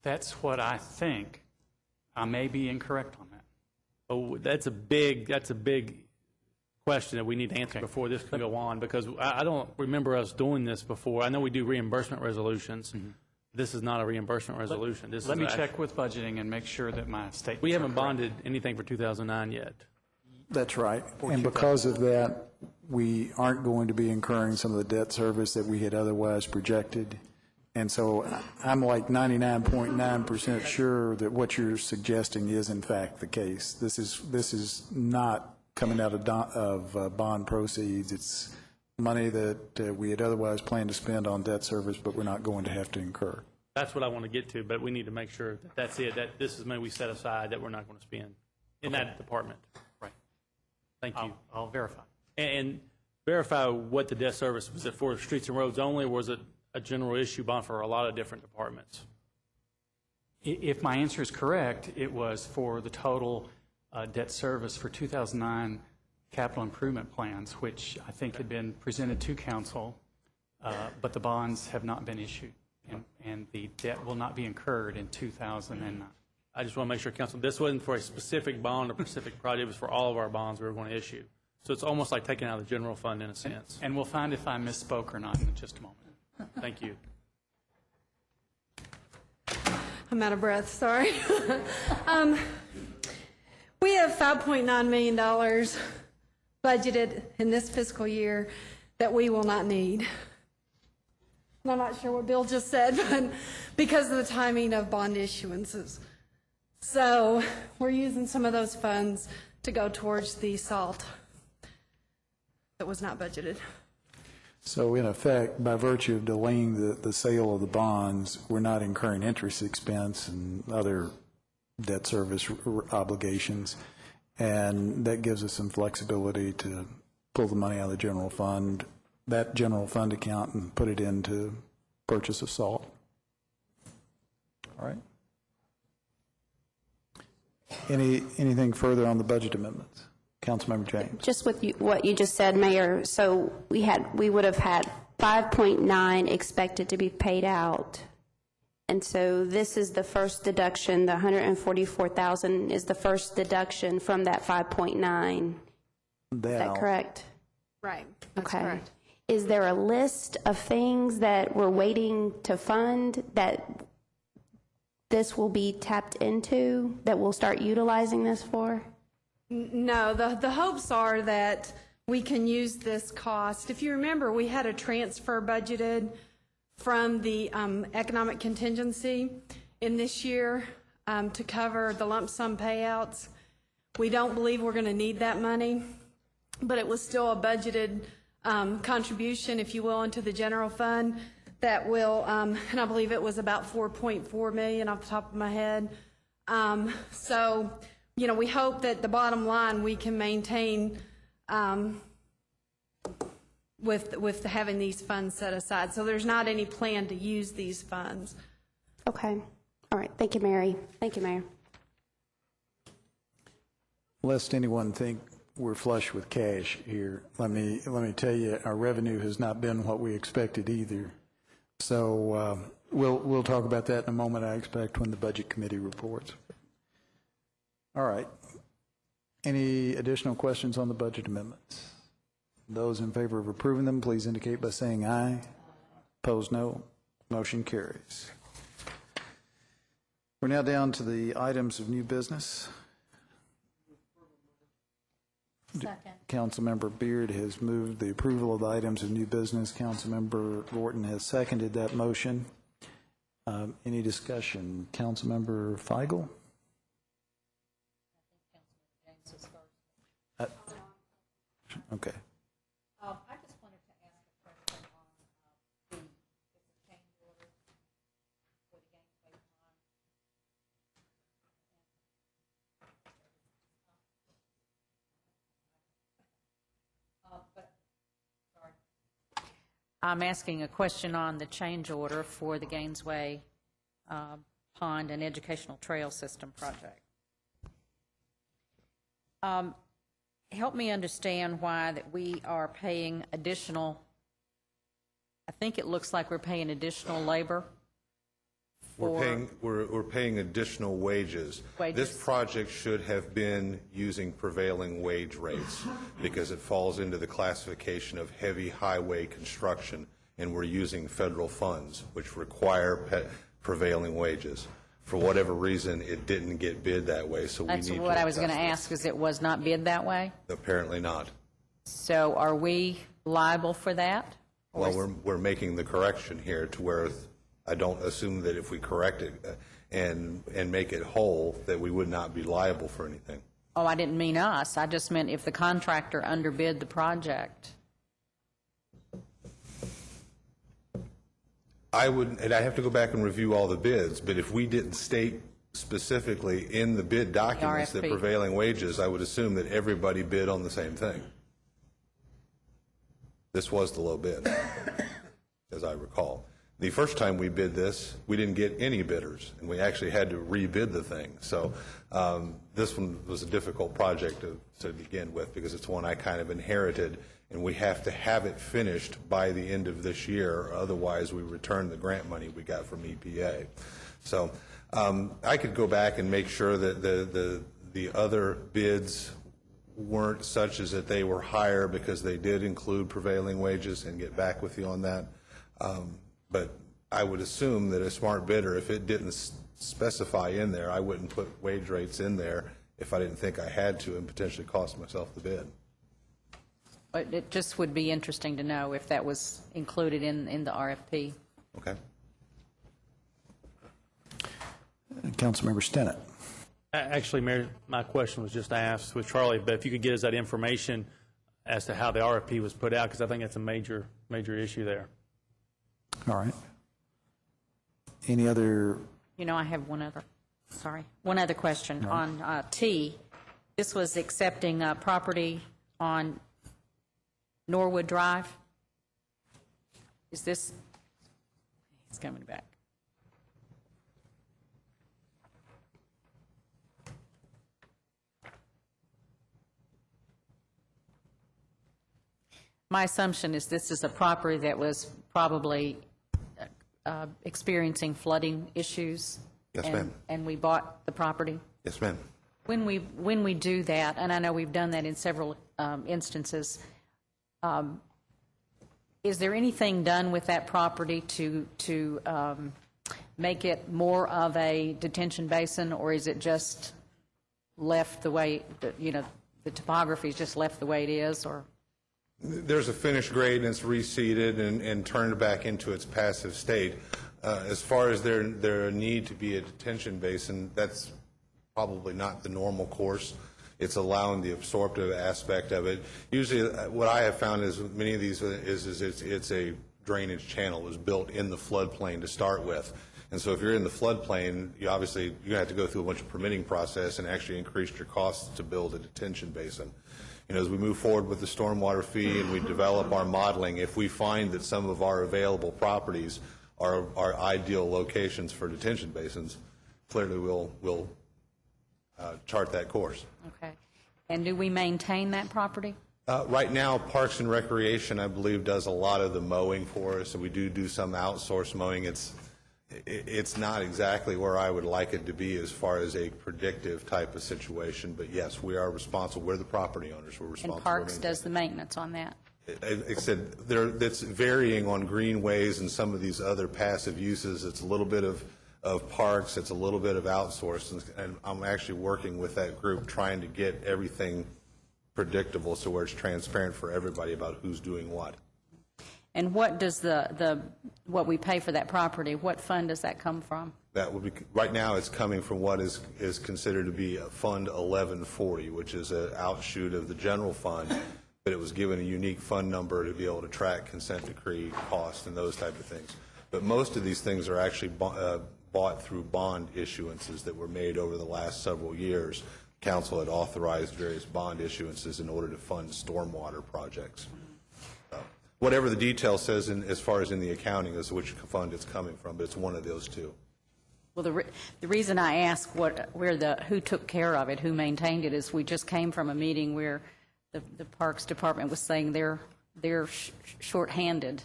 That's what I think. I may be incorrect on that. Oh, that's a big question that we need to answer before this can go on, because I don't remember us doing this before. I know we do reimbursement resolutions. Mm-hmm. This is not a reimbursement resolution. Let me check with budgeting and make sure that my statements We haven't are correct. bonded anything for 2009 yet. That's right. And because of that, we aren't going to be incurring some of the debt service that we had otherwise projected. And so I'm like 99.9% sure that what you're suggesting is in fact the case. This is not coming out of bond proceeds. It's money that we had otherwise planned to spend on debt service, but we're not going to have to incur. That's what I want to get to, but we need to make sure that that's it, that this is money we set aside that we're not going to spend in that department. Right. Thank you. I'll verify. And verify what the debt service, was it for streets and roads only, or was it a general issue bond for a lot of different departments? If my answer is correct, it was for the total debt service for 2009 capital improvement plans, which I think had been presented to council, but the bonds have not been issued, and the debt will not be incurred in 2009. I just want to make sure, Council, this wasn't for a specific bond or specific project, it was for all of our bonds we were going to issue. So it's almost like taking out of the general fund in a sense. And we'll find if I misspoke or not in just a moment. Thank you. I'm out of breath, sorry. We have $5.9 million budgeted in this fiscal year that we will not need. And I'm not sure what Bill just said, but because of the timing of bond issuances. So we're using some of those funds to go towards the salt that was not budgeted. So in effect, by virtue of delaying the sale of the bonds, we're not incurring interest expense and other debt service obligations, and that gives us some flexibility to pull the money out of the general fund, that general fund account, and put it into purchase of salt. All right. Anything further on the budget amendments? Councilmember James. Just with what you just said, Mayor, so we would have had 5.9 expected to be paid out. And so this is the first deduction, the 144,000 is the first deduction from that 5.9. Is that correct? Right, that's Okay. correct. Is there a list of things that we're waiting to fund that this will be tapped into, that we'll start utilizing this for? No, the hopes are that we can use this cost. If you remember, we had a transfer budgeted from the economic contingency in this year to cover the lump sum payouts. We don't believe we're going to need that money, but it was still a budgeted contribution, if you will, into the general fund that will, and I believe it was about $4.4 million off the top of my head. So, you know, we hope that the bottom line we can maintain with having these funds set aside. So there's not any plan to use these funds. Okay. All right. Thank you, Mary. Thank you, Mayor. Lest anyone think we're flush with cash here, let me tell you, our revenue has not been what we expected either. So we'll talk about that in a moment, I expect, when the Budget Committee reports. All right. Any additional questions on the budget amendments? Those in favor of approving them, please indicate by saying aye. Opposed, no. Motion carries. We're now down to the items of new business. Second. Councilmember Beard has moved the approval of the items of new business. Councilmember Gorton has seconded that motion. Any discussion? Councilmember Feigl? Okay. I just wanted to ask a question on the change order for the Gainesway Pond. I'm asking a question on the change order for the Gainesway Pond and Educational Trail System project. Help me understand why that we are paying additional, I think it looks like we're paying additional labor. We're paying additional wages. This project should have been using prevailing wage rates because it falls into the classification of heavy highway construction, and we're using federal funds, which require prevailing wages. For whatever reason, it didn't get bid that way, so we need to. That's what I was going to ask, is it was not bid that way? Apparently not. So are we liable for that? Well, we're making the correction here to where I don't assume that if we correct it and make it whole, that we would not be liable for anything. Oh, I didn't mean us. I just meant if the contractor underbid the project. And I have to go back and review all the bids, but if we didn't state specifically in the bid documents that RFP. prevailing wages, I would assume that everybody bid on the same thing. This was the low bid, as I recall. The first time we bid this, we didn't get any bidders, and we actually had to rebid the thing. So this one was a difficult project to begin with, because it's one I kind of inherited, and we have to have it finished by the end of this year, otherwise we return the grant money we got from EPA. So I could go back and make sure that the other bids weren't such as that they were higher because they did include prevailing wages, and get back with you on that. But I would assume that a smart bidder, if it didn't specify in there, I wouldn't put wage rates in there if I didn't think I had to and potentially cost myself the bid. But it just would be interesting to know if that was included in the RFP. Okay. Councilmember Stinnett. Actually, Mayor, my question was just asked with Charlie, but if you could get us that information as to how the RFP was put out, because I think that's a major issue there. All right. Any other? You know, I have one other question on T. This was accepting property on Norwood Drive. Is this, he's coming back. My assumption is this is a property that was probably experiencing flooding issues. Yes, ma'am. And we bought the property. Yes, ma'am. When we do that, and I know we've done that in several instances, is there anything done with that property to make it more of a detention basin, or is it just left the way, the topography is just left the way it is, or? There's a finished grade, and it's reseeded and turned back into its passive state. As far as there need to be a detention basin, that's probably not the normal course. It's allowing the absorptive aspect of it. Usually what I have found is many of these is it's a drainage channel. It was built in the floodplain to start with. And so if you're in the floodplain, you obviously you have to go through a bunch of permitting process and actually increase your costs to build a detention basin. As we move forward with the stormwater fee and we develop our modeling, if we find that some of our available properties are ideal locations for detention basins, clearly we'll chart that course. Okay. And do we maintain that property? Right now, Parks and Recreation, I believe, does a lot of the mowing for us, so we do some outsourced mowing. It's not exactly where I would like it to be as far as a predictive type of situation, but yes, we are responsible. We're the property owners. We're responsible. And Parks does the maintenance on that? Like I said, that's varying on greenways and some of these other passive uses. It's a little bit of parks, it's a little bit of outsourced, and I'm actually working with that group trying to get everything predictable so where it's transparent for everybody about who's doing what. And what does what we pay for that property, what fund does that come from? That would be, right now it's coming from what is considered to be Fund 1140, which is an outshoot of the general fund, but it was given a unique fund number to be able to track consent decree costs and those type of things. But most of these things are actually bought through bond issuances that were made over the last several years. Council had authorized various bond issuances in order to fund stormwater projects. Whatever the detail says as far as in the accounting is which fund it's coming from, but it's one of those two. Well, the reason I ask who took care of it, who maintained it, is we just came from a meeting where the Parks Department was saying they're shorthanded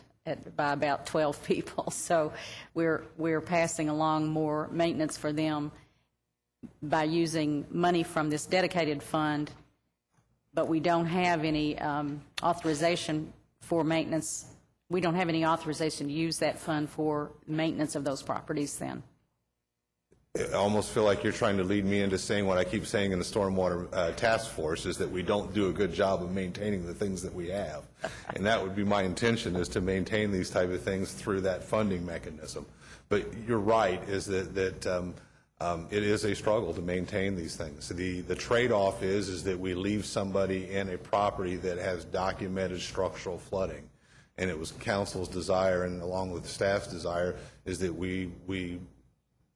by about 12 people. So we're passing along more maintenance for them by using money from this dedicated fund, but we don't have any authorization for maintenance. We don't have any authorization to use that fund for maintenance of those properties then. I almost feel like you're trying to lead me into saying what I keep saying in the Stormwater Task Force, is that we don't do a good job of maintaining the things that we have. And that would be my intention, is to maintain these type of things through that funding mechanism. But you're right, is that it is a struggle to maintain these things. The trade-off is that we leave somebody in a property that has documented structural flooding. And it was council's desire, and along with the staff's desire, is that we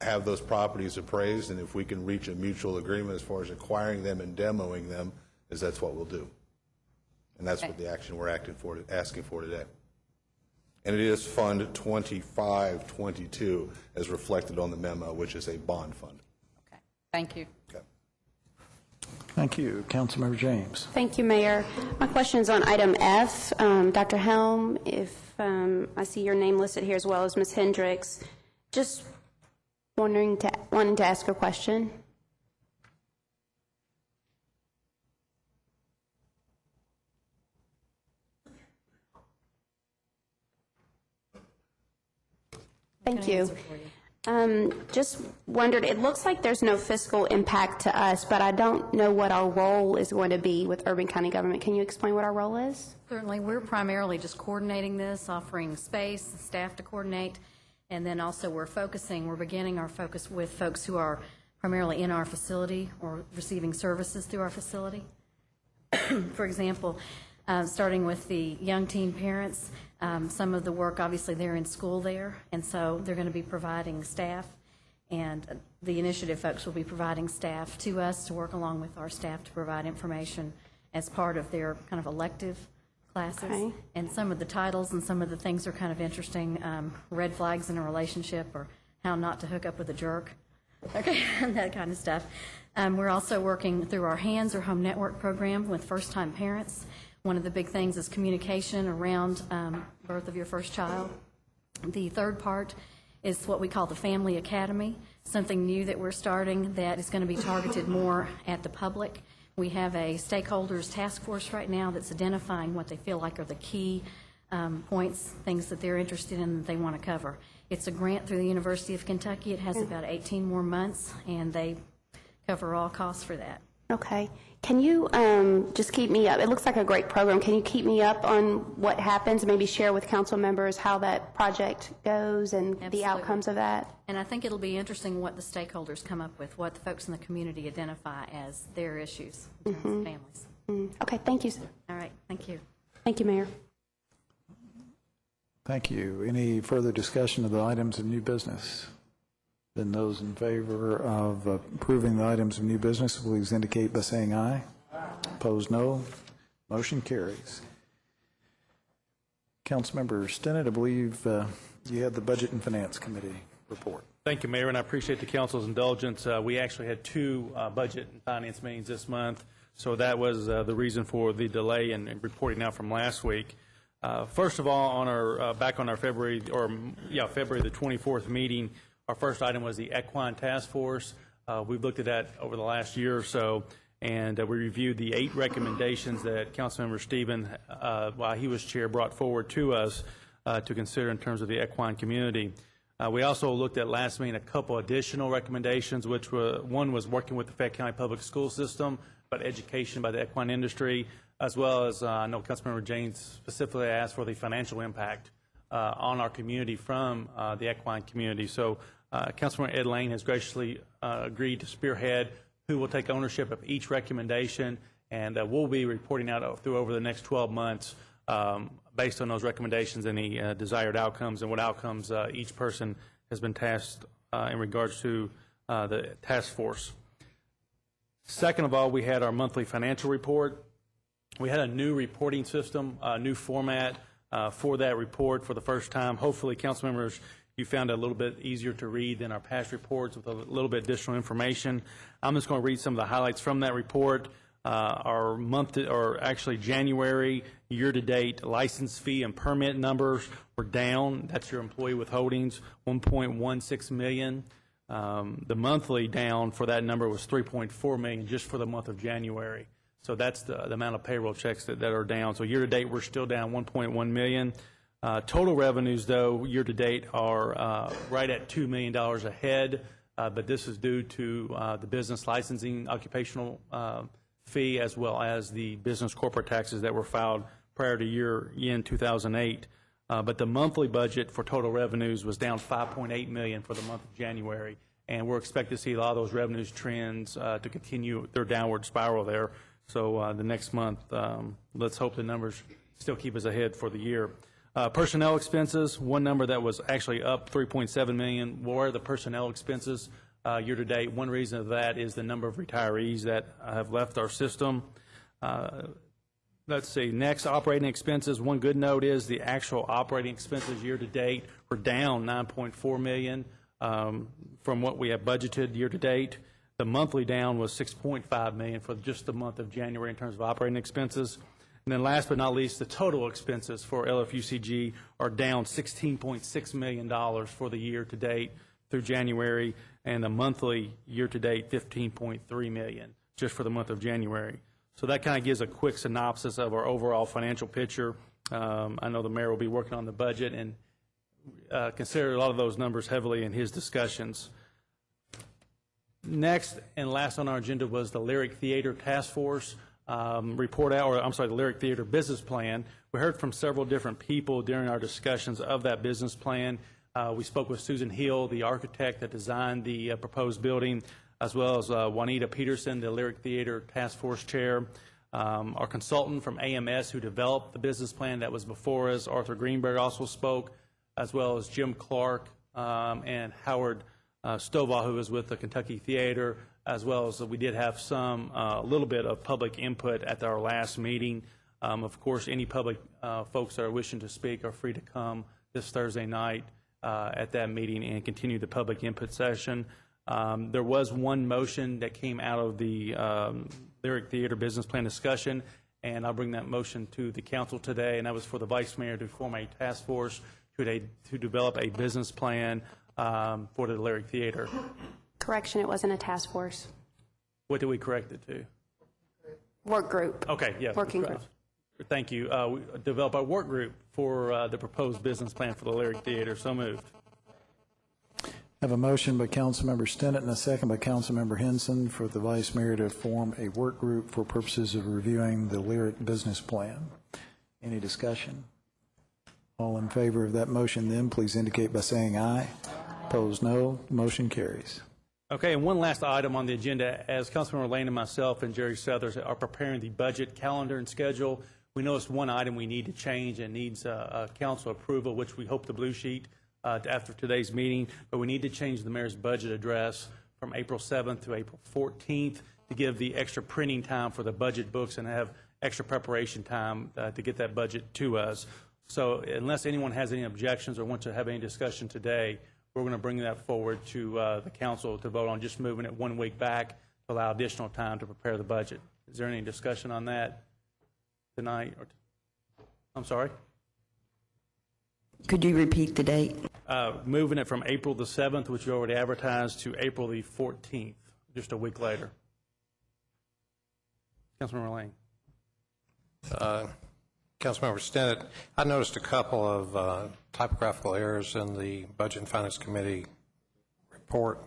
have those properties appraised, and if we can reach a mutual agreement as far as acquiring them and demoing them, that's what we'll do. And that's what the action we're asking for today. And it is Fund 2522, as reflected on the memo, which is a bond fund. Okay, thank you. Okay. Thank you. Councilmember James. Thank you, Mayor. My question is on item F. Dr. Helm, if I see your name listed here as well as Ms. Hendricks, just wanting to ask a question. Thank you. Just wondered, it looks like there's no fiscal impact to us, but I don't know what our role is going to be with Urban County government. Can you explain what our role is? Certainly. We're primarily just coordinating this, offering space, staff to coordinate, and then also we're beginning our focus with folks who are primarily in our facility or receiving services through our facility. For example, starting with the young teen parents, some of the work, obviously, they're in school there, and so they're going to be providing staff, and the initiative folks will be providing staff to us to work along with our staff to provide information as part of their kind of elective classes. Okay. And some of the titles and some of the things are kind of interesting, red flags in a relationship or how not to hook up with a jerk, okay, that kind of stuff. We're also working through our HANDS, or Home Network program, with first-time parents. One of the big things is communication around birth of your first child. The third part is what we call the Family Academy, something new that we're starting that is going to be targeted more at the public. We have a stakeholders task force right now that's identifying what they feel like are the key points, things that they're interested in that they want to cover. It's a grant through the University of Kentucky. It has about 18 more months, and they cover all costs for that. Okay. Can you just keep me up? It looks like a great program. Can you keep me up on what happens, maybe share with council members how that project goes and the outcomes of that? And I think it'll be interesting what the stakeholders come up with, what the folks in the community identify as their issues in terms of families. Okay, thank you, sir. All right, thank you. Thank you, Mayor. Thank you. Any further discussion of the items of new business? Then those in favor of approving the items of new business, please indicate by saying aye. Opposed, no. Motion carries. Councilmember Stinnett, I believe you had the Budget and Finance Committee report. Thank you, Mayor, and I appreciate the council's indulgence. We actually had two budget and finance meetings this month, so that was the reason for the delay in reporting out from last week. First of all, on our back on our February the 24th meeting, our first item was the Equine Task Force. We've looked at that over the last year or so, and we reviewed the 8 recommendations that Councilmember Stephen, while he was chair, brought forward to us to consider in terms of the equine community. We also looked at last meeting a couple additional recommendations, which were, one was working with the Fayette County Public School System about education by the equine industry, as well as I know Councilmember James specifically asked for the financial impact on our community from the equine community. So Councilmember Ed Lane has graciously agreed to spearhead who will take ownership of each recommendation, and we'll be reporting out over the next 12 months based on those recommendations and the desired outcomes and what outcomes each person has been tasked in regards to the task force. Second of all, we had our monthly financial report. We had a new reporting system, a new format for that report for the first time. Hopefully, council members, you found it a little bit easier to read than our past reports with a little bit additional information. I'm just going to read some of the highlights from that report. Our January year-to-date license fee and permit numbers were down. That's your employee withholdings, $1.16 million. The monthly down for that number was $3.4 million just for the month of January. So that's the amount of payroll checks that are down. So year-to-date, we're still down $1.1 million. Total revenues, though, year-to-date are right at $2 million ahead, but this is due to the business licensing occupational fee as well as the business corporate taxes that were filed prior to year-end 2008. But the monthly budget for total revenues was down $5.8 million for the month of January, and we're expecting to see a lot of those revenues trends to continue their downward spiral there. So the next month, let's hope the numbers still keep us ahead for the year. Personnel expenses, one number that was actually up $3.7 million. Were the personnel expenses year to date? One reason of that is the number of retirees that have left our system. Let's see, next, operating expenses. One good note is the actual operating expenses year to date were down $9.4 million from what we have budgeted year to date. The monthly down was $6.5 million for just the month of January in terms of operating expenses. And then last but not least, the total expenses for LFUCG are down $16.6 million for the year to date through January, and the monthly year to date $15.3 million just for the month of January. So that kind of gives a quick synopsis of our overall financial picture. I know the mayor will be working on the budget and consider a lot of those numbers heavily in his discussions. Next and last on our agenda was the Lyric Theater Task Force the Lyric Theater Business Plan. We heard from several different people during our discussions of that business plan. We spoke with Susan Hill, the architect that designed the proposed building, as well as Juanita Peterson, the Lyric Theater Task Force Chair. Our consultant from AMS who developed the business plan that was before us, Arthur Greenberg, also spoke, as well as Jim Clark and Howard Stovall, who was with the Kentucky Theater, as well as we did have a little bit of public input at our last meeting. Of course, any public folks that are wishing to speak are free to come this Thursday night at that meeting and continue the public input session. There was one motion that came out of the Lyric Theater Business Plan discussion, and I'll bring that motion to the council today, and that was for the vice mayor to form a task force to develop a business plan for the Lyric Theater. Correction, it wasn't a task force. What did we correct it to? Work group. Okay, yeah. Working group. Thank you. We develop a work group for the proposed business plan for the Lyric Theater. So moved. I have a motion by Councilmember Stinnett and a second by Councilmember Henson for the Vice Mayor to form a work group for purposes of reviewing the Lyric business plan. Any discussion? All in favor of that motion then, please indicate by saying aye. Opposed, no. Motion carries. Okay, and one last item on the agenda. As Councilmember Lane and myself and Jerry Southers are preparing the budget calendar and schedule, we noticed one item we need to change and needs council approval, which we hope the blue sheet after today's meeting, but we need to change the mayor's budget address from April 7th to April 14th to give the extra printing time for the budget books and have extra preparation time to get that budget to us. So unless anyone has any objections or wants to have any discussion today, we're going to bring that forward to the council to vote on just moving it 1 week back to allow additional time to prepare the budget. Is there any discussion on that tonight? I'm sorry? Could you repeat the date? Moving it from April the 7th, which we already advertised, to April the 14th, just a week later. Councilmember Lane. Councilmember Stinnett, I noticed a couple of typographical errors in the Budget and Finance Committee report.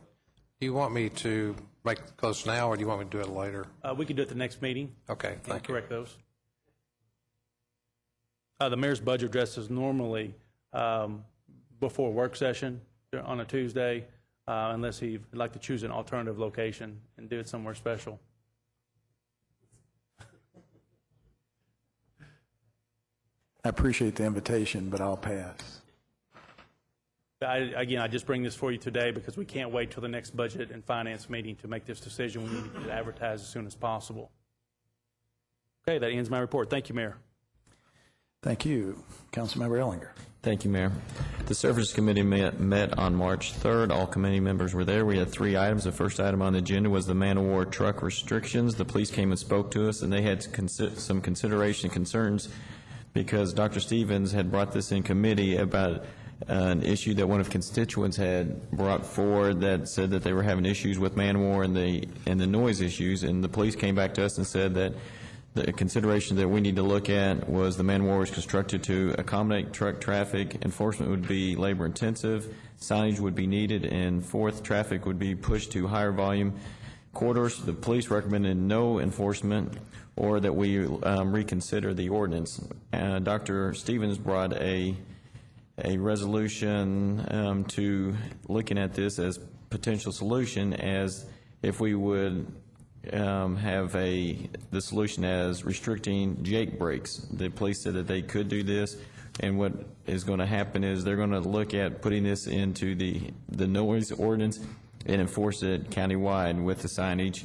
Do you want me to make those now, or do you want me to do it later? We can do it the next meeting. Okay, thank you. Correct those. The mayor's budget address is normally before work session on a Tuesday, unless he'd like to choose an alternative location and do it somewhere special. I appreciate the invitation, but I'll pass. I just bring this for you today because we can't wait till the next budget and finance meeting to make this decision. We need to advertise as soon as possible. Okay, that ends my report. Thank you, Mayor. Thank you. Councilmember Ellinger. Thank you, Mayor. The Services Committee met on March 3rd. All committee members were there. We had 3 items. The first item on the agenda was the man-of-war truck restrictions. The police came and spoke to us, and they had some consideration and concerns because Dr. Stevens had brought this in committee about an issue that one of constituents had brought forward that said that they were having issues with man-of-war and the noise issues, and the police came back to us and said that the consideration that we need to look at was the man-of-war was constructed to accommodate truck traffic. Enforcement would be labor-intensive. Signage would be needed. And fourth, traffic would be pushed to higher volume corridors. The police recommended no enforcement or that we reconsider the ordinance. Dr. Stevens brought a a resolution to looking at this as potential solution, as if we would have the solution as restricting Jake breaks. The police said that they could do this, and what is going to happen is they're going to look at putting this into the noise ordinance and enforce it countywide with the signage.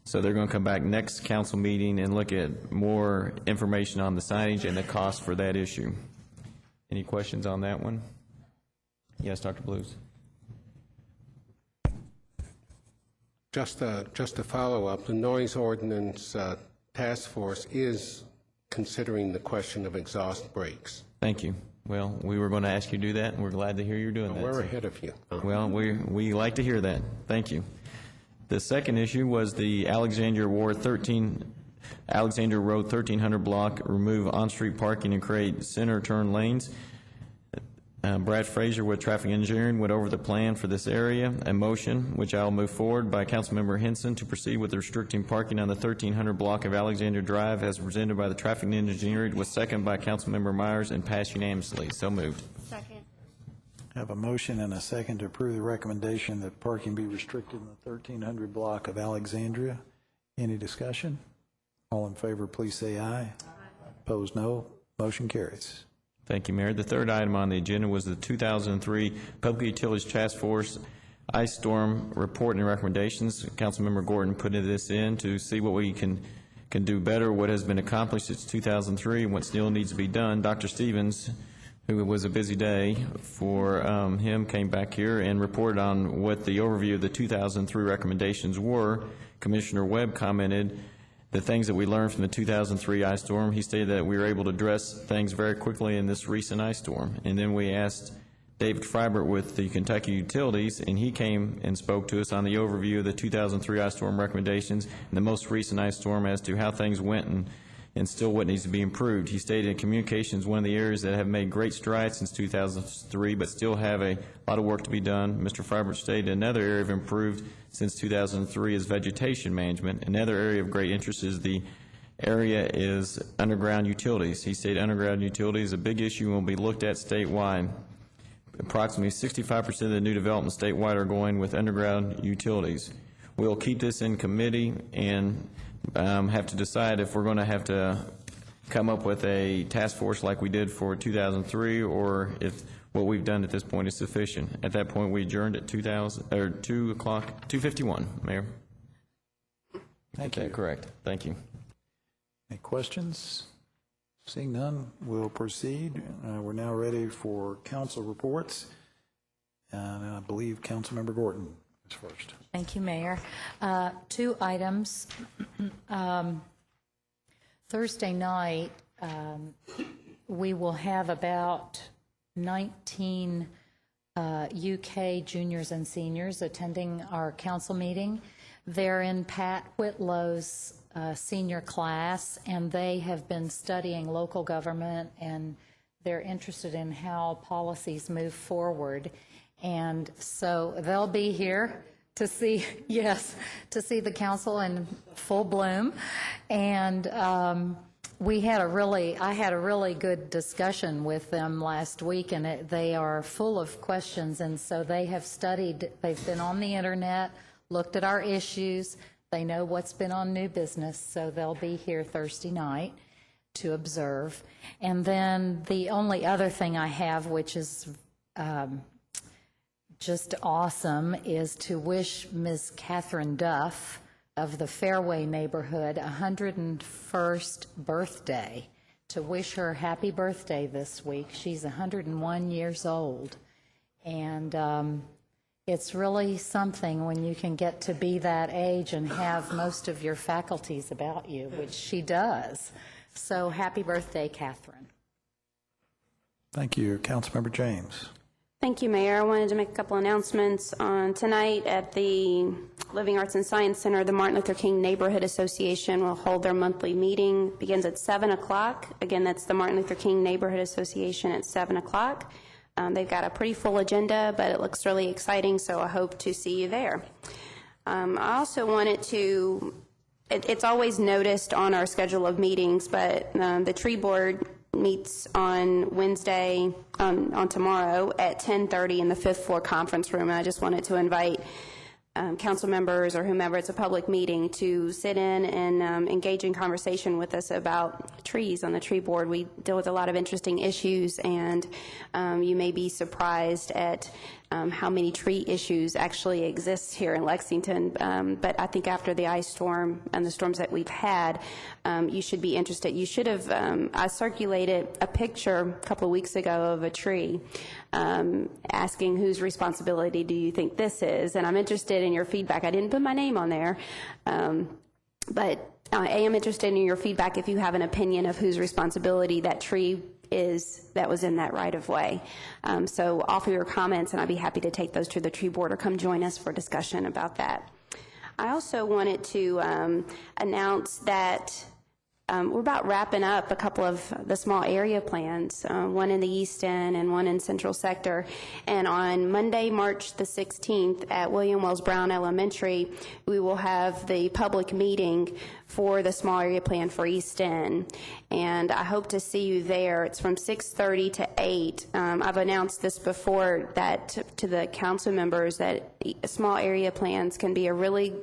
So they're going to come back next council meeting and look at more information on the signage and the cost for that issue. Any questions on that one? Yes, Dr. Blues. Just a follow-up, the noise ordinance task force is considering the question of exhaust brakes. Thank you. Well, we were going to ask you to do that, and we're glad to hear you're doing that. We're ahead of you. Well, we like to hear that. Thank you. The second issue was the Alexandria Road 1300 block, remove on-street parking and create center turn lanes. Brad Frazier with Traffic Engineering went over the plan for this area. A motion, which I'll move forward, by Councilmember Henson to proceed with restricting parking on the 1300 block of Alexandria Drive as presented by the Traffic Engineering, was seconded by Councilmember Myers and passed unanimously. So moved. Second. I have a motion and a second to approve the recommendation that parking be restricted in the 1300 block of Alexandria. Any discussion? All in favor, please say aye. Opposed, no. Motion carries. Thank you, Mayor. The third item on the agenda was the 2003 Public Utilities Task Force Ice Storm Report and Recommendations. Councilmember Gordon put this in to see what we can do better, what has been accomplished since 2003, and what still needs to be done. Dr. Stevens, who was a busy day for him, came back here and reported on what the overview of the 2003 recommendations were. Commissioner Webb commented the things that we learned from the 2003 ice storm. He stated that we were able to address things very quickly in this recent ice storm. And then we asked David Freibert with the Kentucky Utilities, and he came and spoke to us on the overview of the 2003 ice storm recommendations and the most recent ice storm as to how things went and still what needs to be improved. He stated communication is one of the areas that have made great strides since 2003, but still have a lot of work to be done. Mr. Freibert stated another area of improved since 2003 is vegetation management. Another area of great interest is underground utilities. He stated underground utilities is a big issue and will be looked at statewide. Approximately 65% of the new developments statewide are going with underground utilities. We'll keep this in committee and have to decide if we're going to have to come up with a task force like we did for 2003, or if what we've done at this point is sufficient. At that point, we adjourned at 2:51, Mayor. Thank you. Correct. Thank you. Any questions? Seeing none, we'll proceed. We're now ready for council reports. And I believe Councilmember Gordon is first. Thank you, Mayor. Two items. Thursday night, we will have about 19 UK juniors and seniors attending our council meeting. They're in Pat Whitlow's senior class, and they have been studying local government, and they're interested in how policies move forward. And so they'll be here to see, to see the council in full bloom. And I had a really good discussion with them last week, and they are full of questions. And so they have studied, they've been on the internet, looked at our issues. They know what's been on new business, so they'll be here Thursday night to observe. And then the only other thing I have, which is just awesome, is to wish Ms. Catherine Duff of the Fairway neighborhood 101st birthday, to wish her happy birthday this week. She's 101 years old, and it's really something when you can get to be that age and have most of your faculties about you, which she does. So happy birthday, Catherine. Thank you. Councilmember James. Thank you, Mayor. I wanted to make a couple announcements. On tonight at the Living Arts and Science Center, the Martin Luther King Neighborhood Association will hold their monthly meeting. It begins at 7 o'clock. Again, that's the Martin Luther King Neighborhood Association at 7 o'clock. They've got a pretty full agenda, but it looks really exciting, so I hope to see you there. I also wanted to, it's always noticed on our schedule of meetings, but the tree board meets on Wednesday, on tomorrow at 10:30 in the 5th floor conference room. And I just wanted to invite council members or whomever, it's a public meeting, to sit in and engage in conversation with us about trees on the tree board. We deal with a lot of interesting issues, and you may be surprised at how many tree issues actually exist here in Lexington. But I think after the ice storm and the storms that we've had, you should be interested. You should have, I circulated a picture a couple of weeks ago of a tree, asking whose responsibility do you think this is, and I'm interested in your feedback. I didn't put my name on there, but I am interested in your feedback if you have an opinion of whose responsibility that tree is that was in that right-of-way. So offer your comments, and I'd be happy to take those to the tree board or come join us for discussion about that. I also wanted to announce that we're about wrapping up a couple of the small area plans, one in the East End and one in Central Sector. And on Monday, March the 16th at William Wells Brown Elementary, we will have the public meeting for the small area plan for East End. And I hope to see you there. It's from 6:30 to 8. I've announced this before that to the council members that small area plans can be a really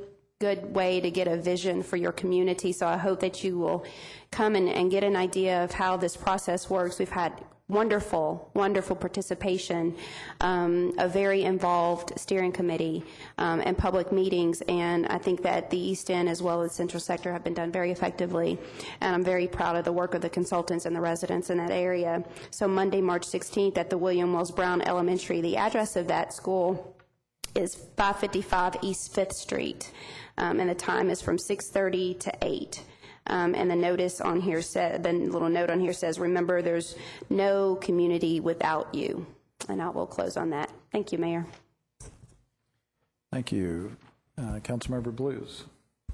good way to get a vision for your community. So I hope that you will come and get an idea of how this process works. We've had wonderful, wonderful participation, a very involved steering committee, and public meetings. And I think that the East End as well as Central Sector have been done very effectively. And I'm very proud of the work of the consultants and the residents in that area. So Monday, March 16th at the William Wells Brown Elementary. The address of that school is 555 East 5th Street. And the time is from 6:30 to 8. And the notice on here said, the little note on here says, remember, there's no community without you. And I will close on that. Thank you, Mayor. Thank you. Councilmember Blues.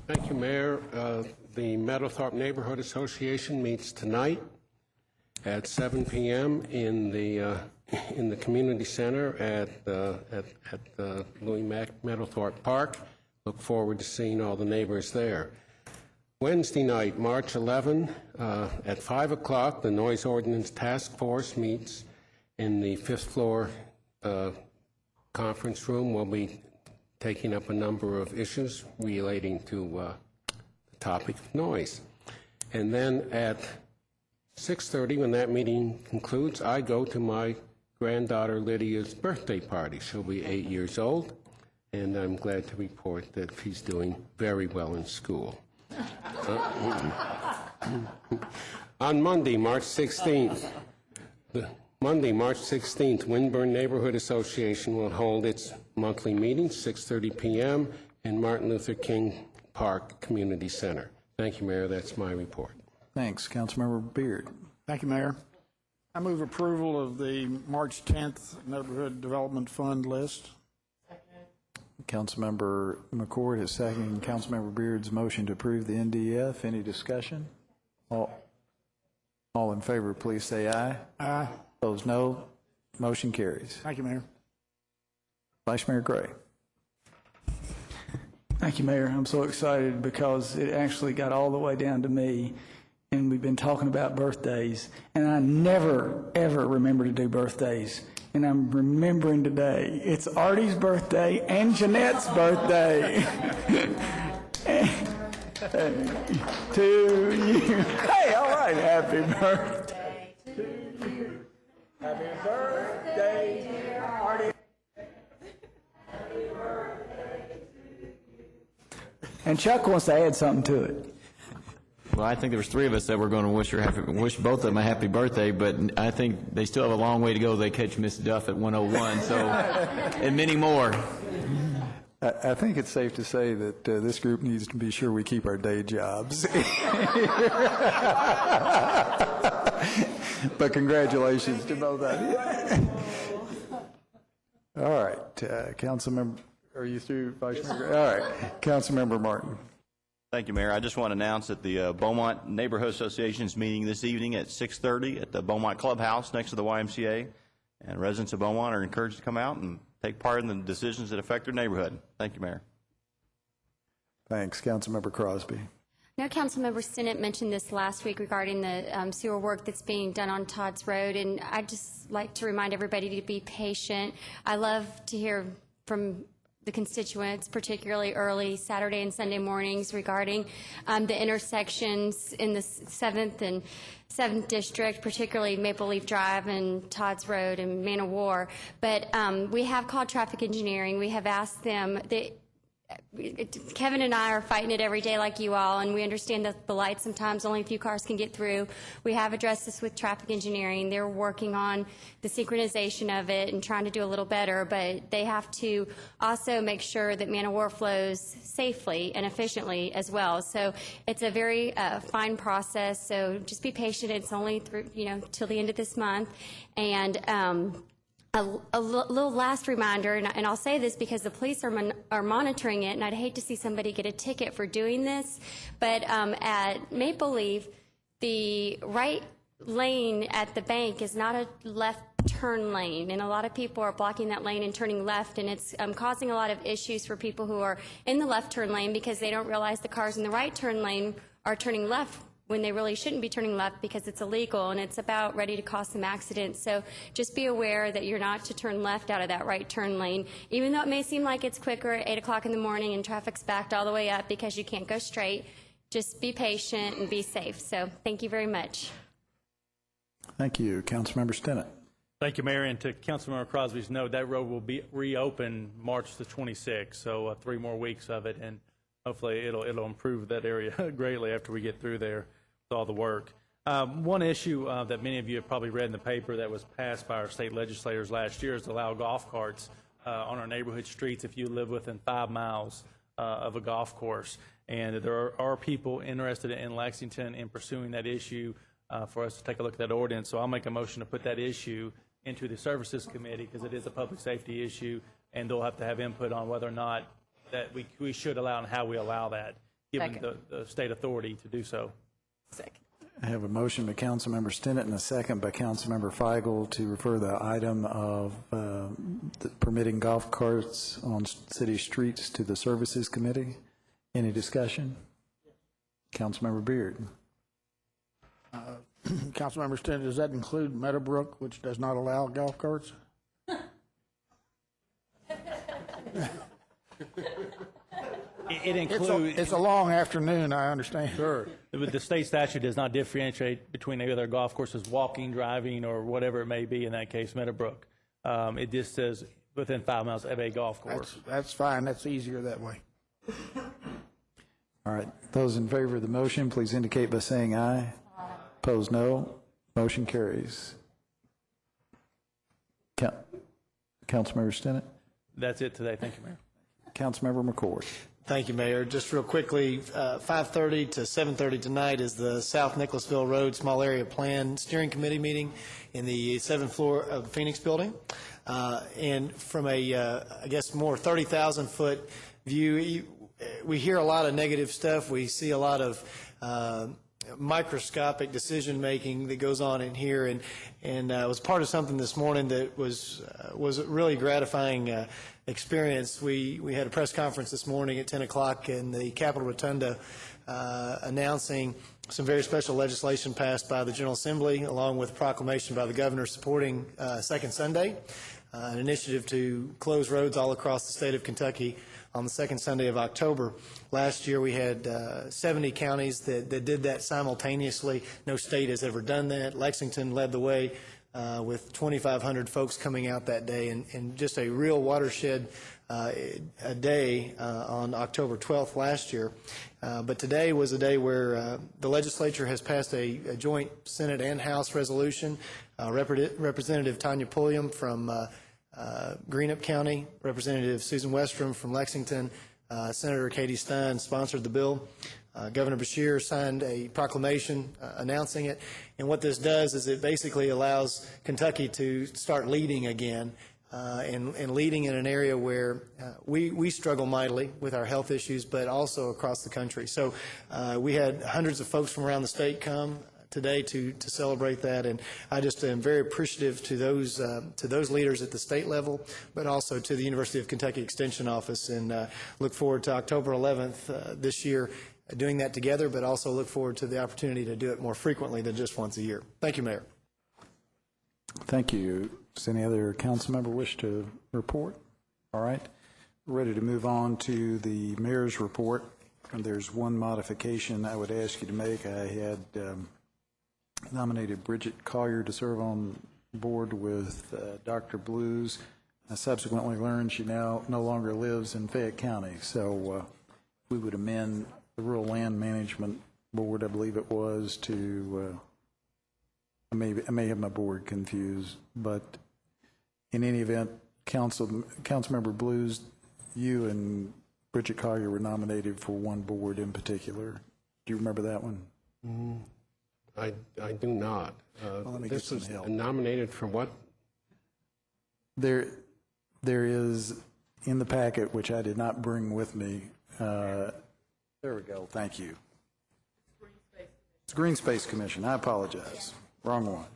Thank you, Mayor. The Meadowthorpe Neighborhood Association meets tonight at 7 p.m. in the community center at Louis Meadowthorpe Park. Look forward to seeing all the neighbors there. Wednesday night, March 11, at 5 o'clock, the Noise Ordinance Task Force meets in the 5th floor conference room. We'll be taking up a number of issues relating to the topic of noise. And then at 6:30, when that meeting concludes, I go to my granddaughter Lydia's birthday party. She'll be 8 years old. And I'm glad to report that she's doing very well in school. On Monday, March 16th, Windburn Neighborhood Association will hold its monthly meeting, 6:30 p.m. in Martin Luther King Park Community Center. Thank you, Mayor. That's my report. Thanks. Councilmember Beard. Thank you, Mayor. I move approval of the March 10th Neighborhood Development Fund list. Councilmember McCord has seconded Councilmember Beard's motion to approve the NDF. Any discussion? All in favor, please say aye. Aye. Opposed, no. Motion carries. Thank you, Mayor. Vice Mayor Gray. Thank you, Mayor. I'm so excited because it actually got all the way down to me, and we've been talking about birthdays, and I never, ever remember to do birthdays. And I'm remembering today. It's Artie's birthday and Jeanette's birthday. To you. Hey, all right. Happy birthday to you. Happy birthday, dear Artie. Happy birthday to you. And Chuck wants to add something to it. Well, I think there was 3 of us that were going to wish both of them a happy birthday, but I think they still have a long way to go. They catch Miss Duff at 101, so, and many more. I think it's safe to say that this group needs to be sure we keep our day jobs. But congratulations to both of you. All right, Councilmember, are you through, Vice Mayor? All right, Councilmember Martin. Thank you, Mayor. I just want to announce that the Beaumont Neighborhood Association is meeting this evening at 6:30 at the Beaumont Clubhouse next to the YMCA. And residents of Beaumont are encouraged to come out and take part in the decisions that affect their neighborhood. Thank you, Mayor. Thanks. Councilmember Crosby. know Councilmember Stinnett mentioned this last week regarding the sewer work that's being done on Todd's Road, and I'd just like to remind everybody to be patient. I love to hear from the constituents, particularly early Saturday and Sunday mornings, regarding the intersections in the 7th and 7th District, particularly Maple Leaf Drive and Todd's Road and Man of War. But we have called traffic engineering. We have asked them. Kevin and I are fighting it every day like you all, and we understand that the lights sometimes only a few cars can get through. We have addressed this with traffic engineering. They're working on the synchronization of it and trying to do a little better, but they have to also make sure that Man of War flows safely and efficiently as well. So it's a very fine process, so just be patient. It's only through, till the end of this month. And a little last reminder, and I'll say this because the police are monitoring it, and I'd hate to see somebody get a ticket for doing this, but at Maple Leaf, the right lane at the bank is not a left turn lane, and a lot of people are blocking that lane and turning left, and it's causing a lot of issues for people who are in the left turn lane because they don't realize the cars in the right turn lane are turning left when they really shouldn't be turning left because it's illegal, and it's about ready to cause some accidents. So just be aware that you're not to turn left out of that right turn lane, even though it may seem like it's quicker at 8 o'clock in the morning and traffic's backed all the way up because you can't go straight. Just be patient and be safe. So thank you very much. Thank you. Councilmember Stinnett. Thank you, Mayor. And to Councilmember Crosby's note, that road will be reopened March the 26th, so 3 more weeks of it, and hopefully it'll improve that area greatly after we get through there with all the work. One issue that many of you have probably read in the paper that was passed by our state legislators last year is to allow golf carts on our neighborhood streets if you live within 5 miles of a golf course. And there are people interested in Lexington in pursuing that issue for us to take a look at that ordinance. So I'll make a motion to put that issue into the Services Committee because it is a public safety issue, and they'll have to have input on whether or not that we should allow and how we allow that, given the state authority to do so. Second. I have a motion by Councilmember Stinnett and a second by Councilmember Feigl to refer the item of permitting golf carts on city streets to the Services Committee. Any discussion? Councilmember Beard. Councilmember Stinnett, does that include Meadowbrook, which does not allow golf carts? It includes. It's a long afternoon, I understand. Sure. The state statute does not differentiate between other golf courses, walking, driving, or whatever it may be in that case, Meadowbrook. It just says within 5 miles of a golf course. That's fine. That's easier that way. All right. Those in favor of the motion, please indicate by saying aye. Opposed, no. Motion carries. Councilmember Stinnett. That's it today. Thank you, Mayor. Councilmember McCord. Thank you, Mayor. Just real quickly, 5:30 to 7:30 tonight is the South Nicholasville Road Small Area Plan Steering Committee meeting in the 7th floor of the Phoenix Building. And from a, I guess, more 30,000-foot view, we hear a lot of negative stuff. We see a lot of microscopic decision-making that goes on in here, and I was part of something this morning that was a really gratifying experience. We had a press conference this morning at 10 o'clock in the Capitol Rotunda announcing some very special legislation passed by the General Assembly, along with a proclamation by the governor supporting Second Sunday, an initiative to close roads all across the state of Kentucky on the second Sunday of October. Last year we had 70 counties that did that simultaneously. No state has ever done that. Lexington led the way with 2,500 folks coming out that day, and just a real watershed a day on October 12th last year. But today was a day where the legislature has passed a joint Senate and House resolution. Representative Tanya Pulliam from Greenup County, Representative Susan Westrom from Lexington, Senator Katie Stein sponsored the bill. Governor Beshear signed a proclamation announcing it. And what this does is it basically allows Kentucky to start leading again, and leading in an area where we struggle mightily with our health issues, but also across the country. So we had hundreds of folks from around the state come today to celebrate that, and I just am very appreciative to those leaders at the state level, but also to the University of Kentucky Extension Office, and look forward to October 11th this year doing that together, but also look forward to the opportunity to do it more frequently than just once a year. Thank you, Mayor. Thank you. Does any other council member wish to report? All right. We're ready to move on to the mayor's report. And there's one modification I would ask you to make. I had nominated Bridget Collier to serve on board with Dr. Blues. I subsequently learned she now no longer lives in Fayette County. So we would amend the Rural Land Management Board, I believe it was, to I may have my board confused, but in any event, Councilmember Blues, you and Bridget Collier were nominated for one board in particular. Do you remember that one? I do not. Let me This get is some help. nominated for what? There is in the packet, which I did not bring with me. There we go. Thank you. It's Green Space Commission. I apologize. Wrong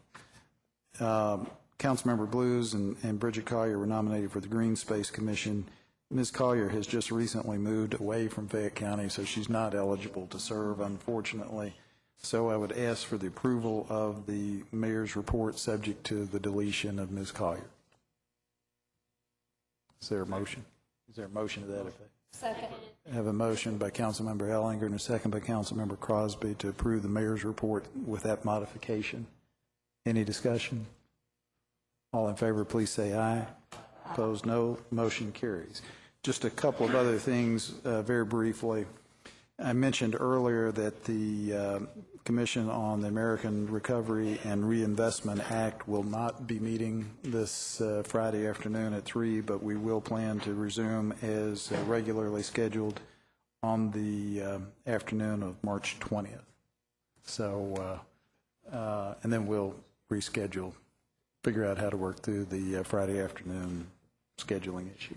one. Councilmember Blues and Bridget Collier were nominated for the Green Space Commission. Ms. Collier has just recently moved away from Fayette County, so she's not eligible to serve, unfortunately. So I would ask for the approval of the mayor's report subject to the deletion of Ms. Collier. Is there a motion? Is there a motion to that effect? Second. I have a motion by Councilmember Ellinger and a second by Councilmember Crosby to approve the mayor's report with that modification. Any discussion? All in favor, please say aye. Opposed, no. Motion carries. Just a couple of other things very briefly. I mentioned earlier that the Commission on the American Recovery and Reinvestment Act will not be meeting this Friday afternoon at 3, but we will plan to resume as regularly scheduled on the afternoon of March 20th. So, and then we'll reschedule, figure out how to work through the Friday afternoon scheduling issue.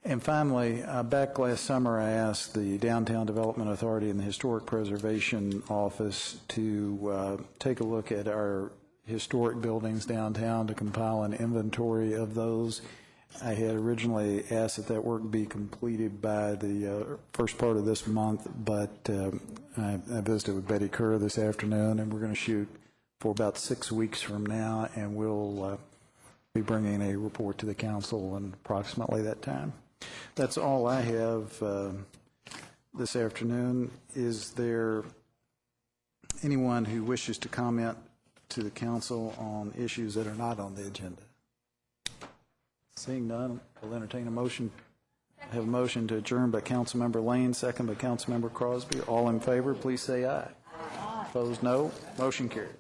And finally, back last summer, I asked the Downtown Development Authority and the Historic Preservation Office to take a look at our historic buildings downtown to compile an inventory of those. I had originally asked that work be completed by the first part of this month, but I visited with Betty Kerr this afternoon, and we're going to shoot for about 6 weeks from now, and we'll be bringing a report to the council in approximately that time. That's all I have this afternoon. Is there anyone who wishes to comment to the council on issues that are not on the agenda? Seeing none, I'll entertain a motion. I have a motion to adjourn by Councilmember Lane, second by Councilmember Crosby. All in favor, please say aye. Opposed, no. Motion carries.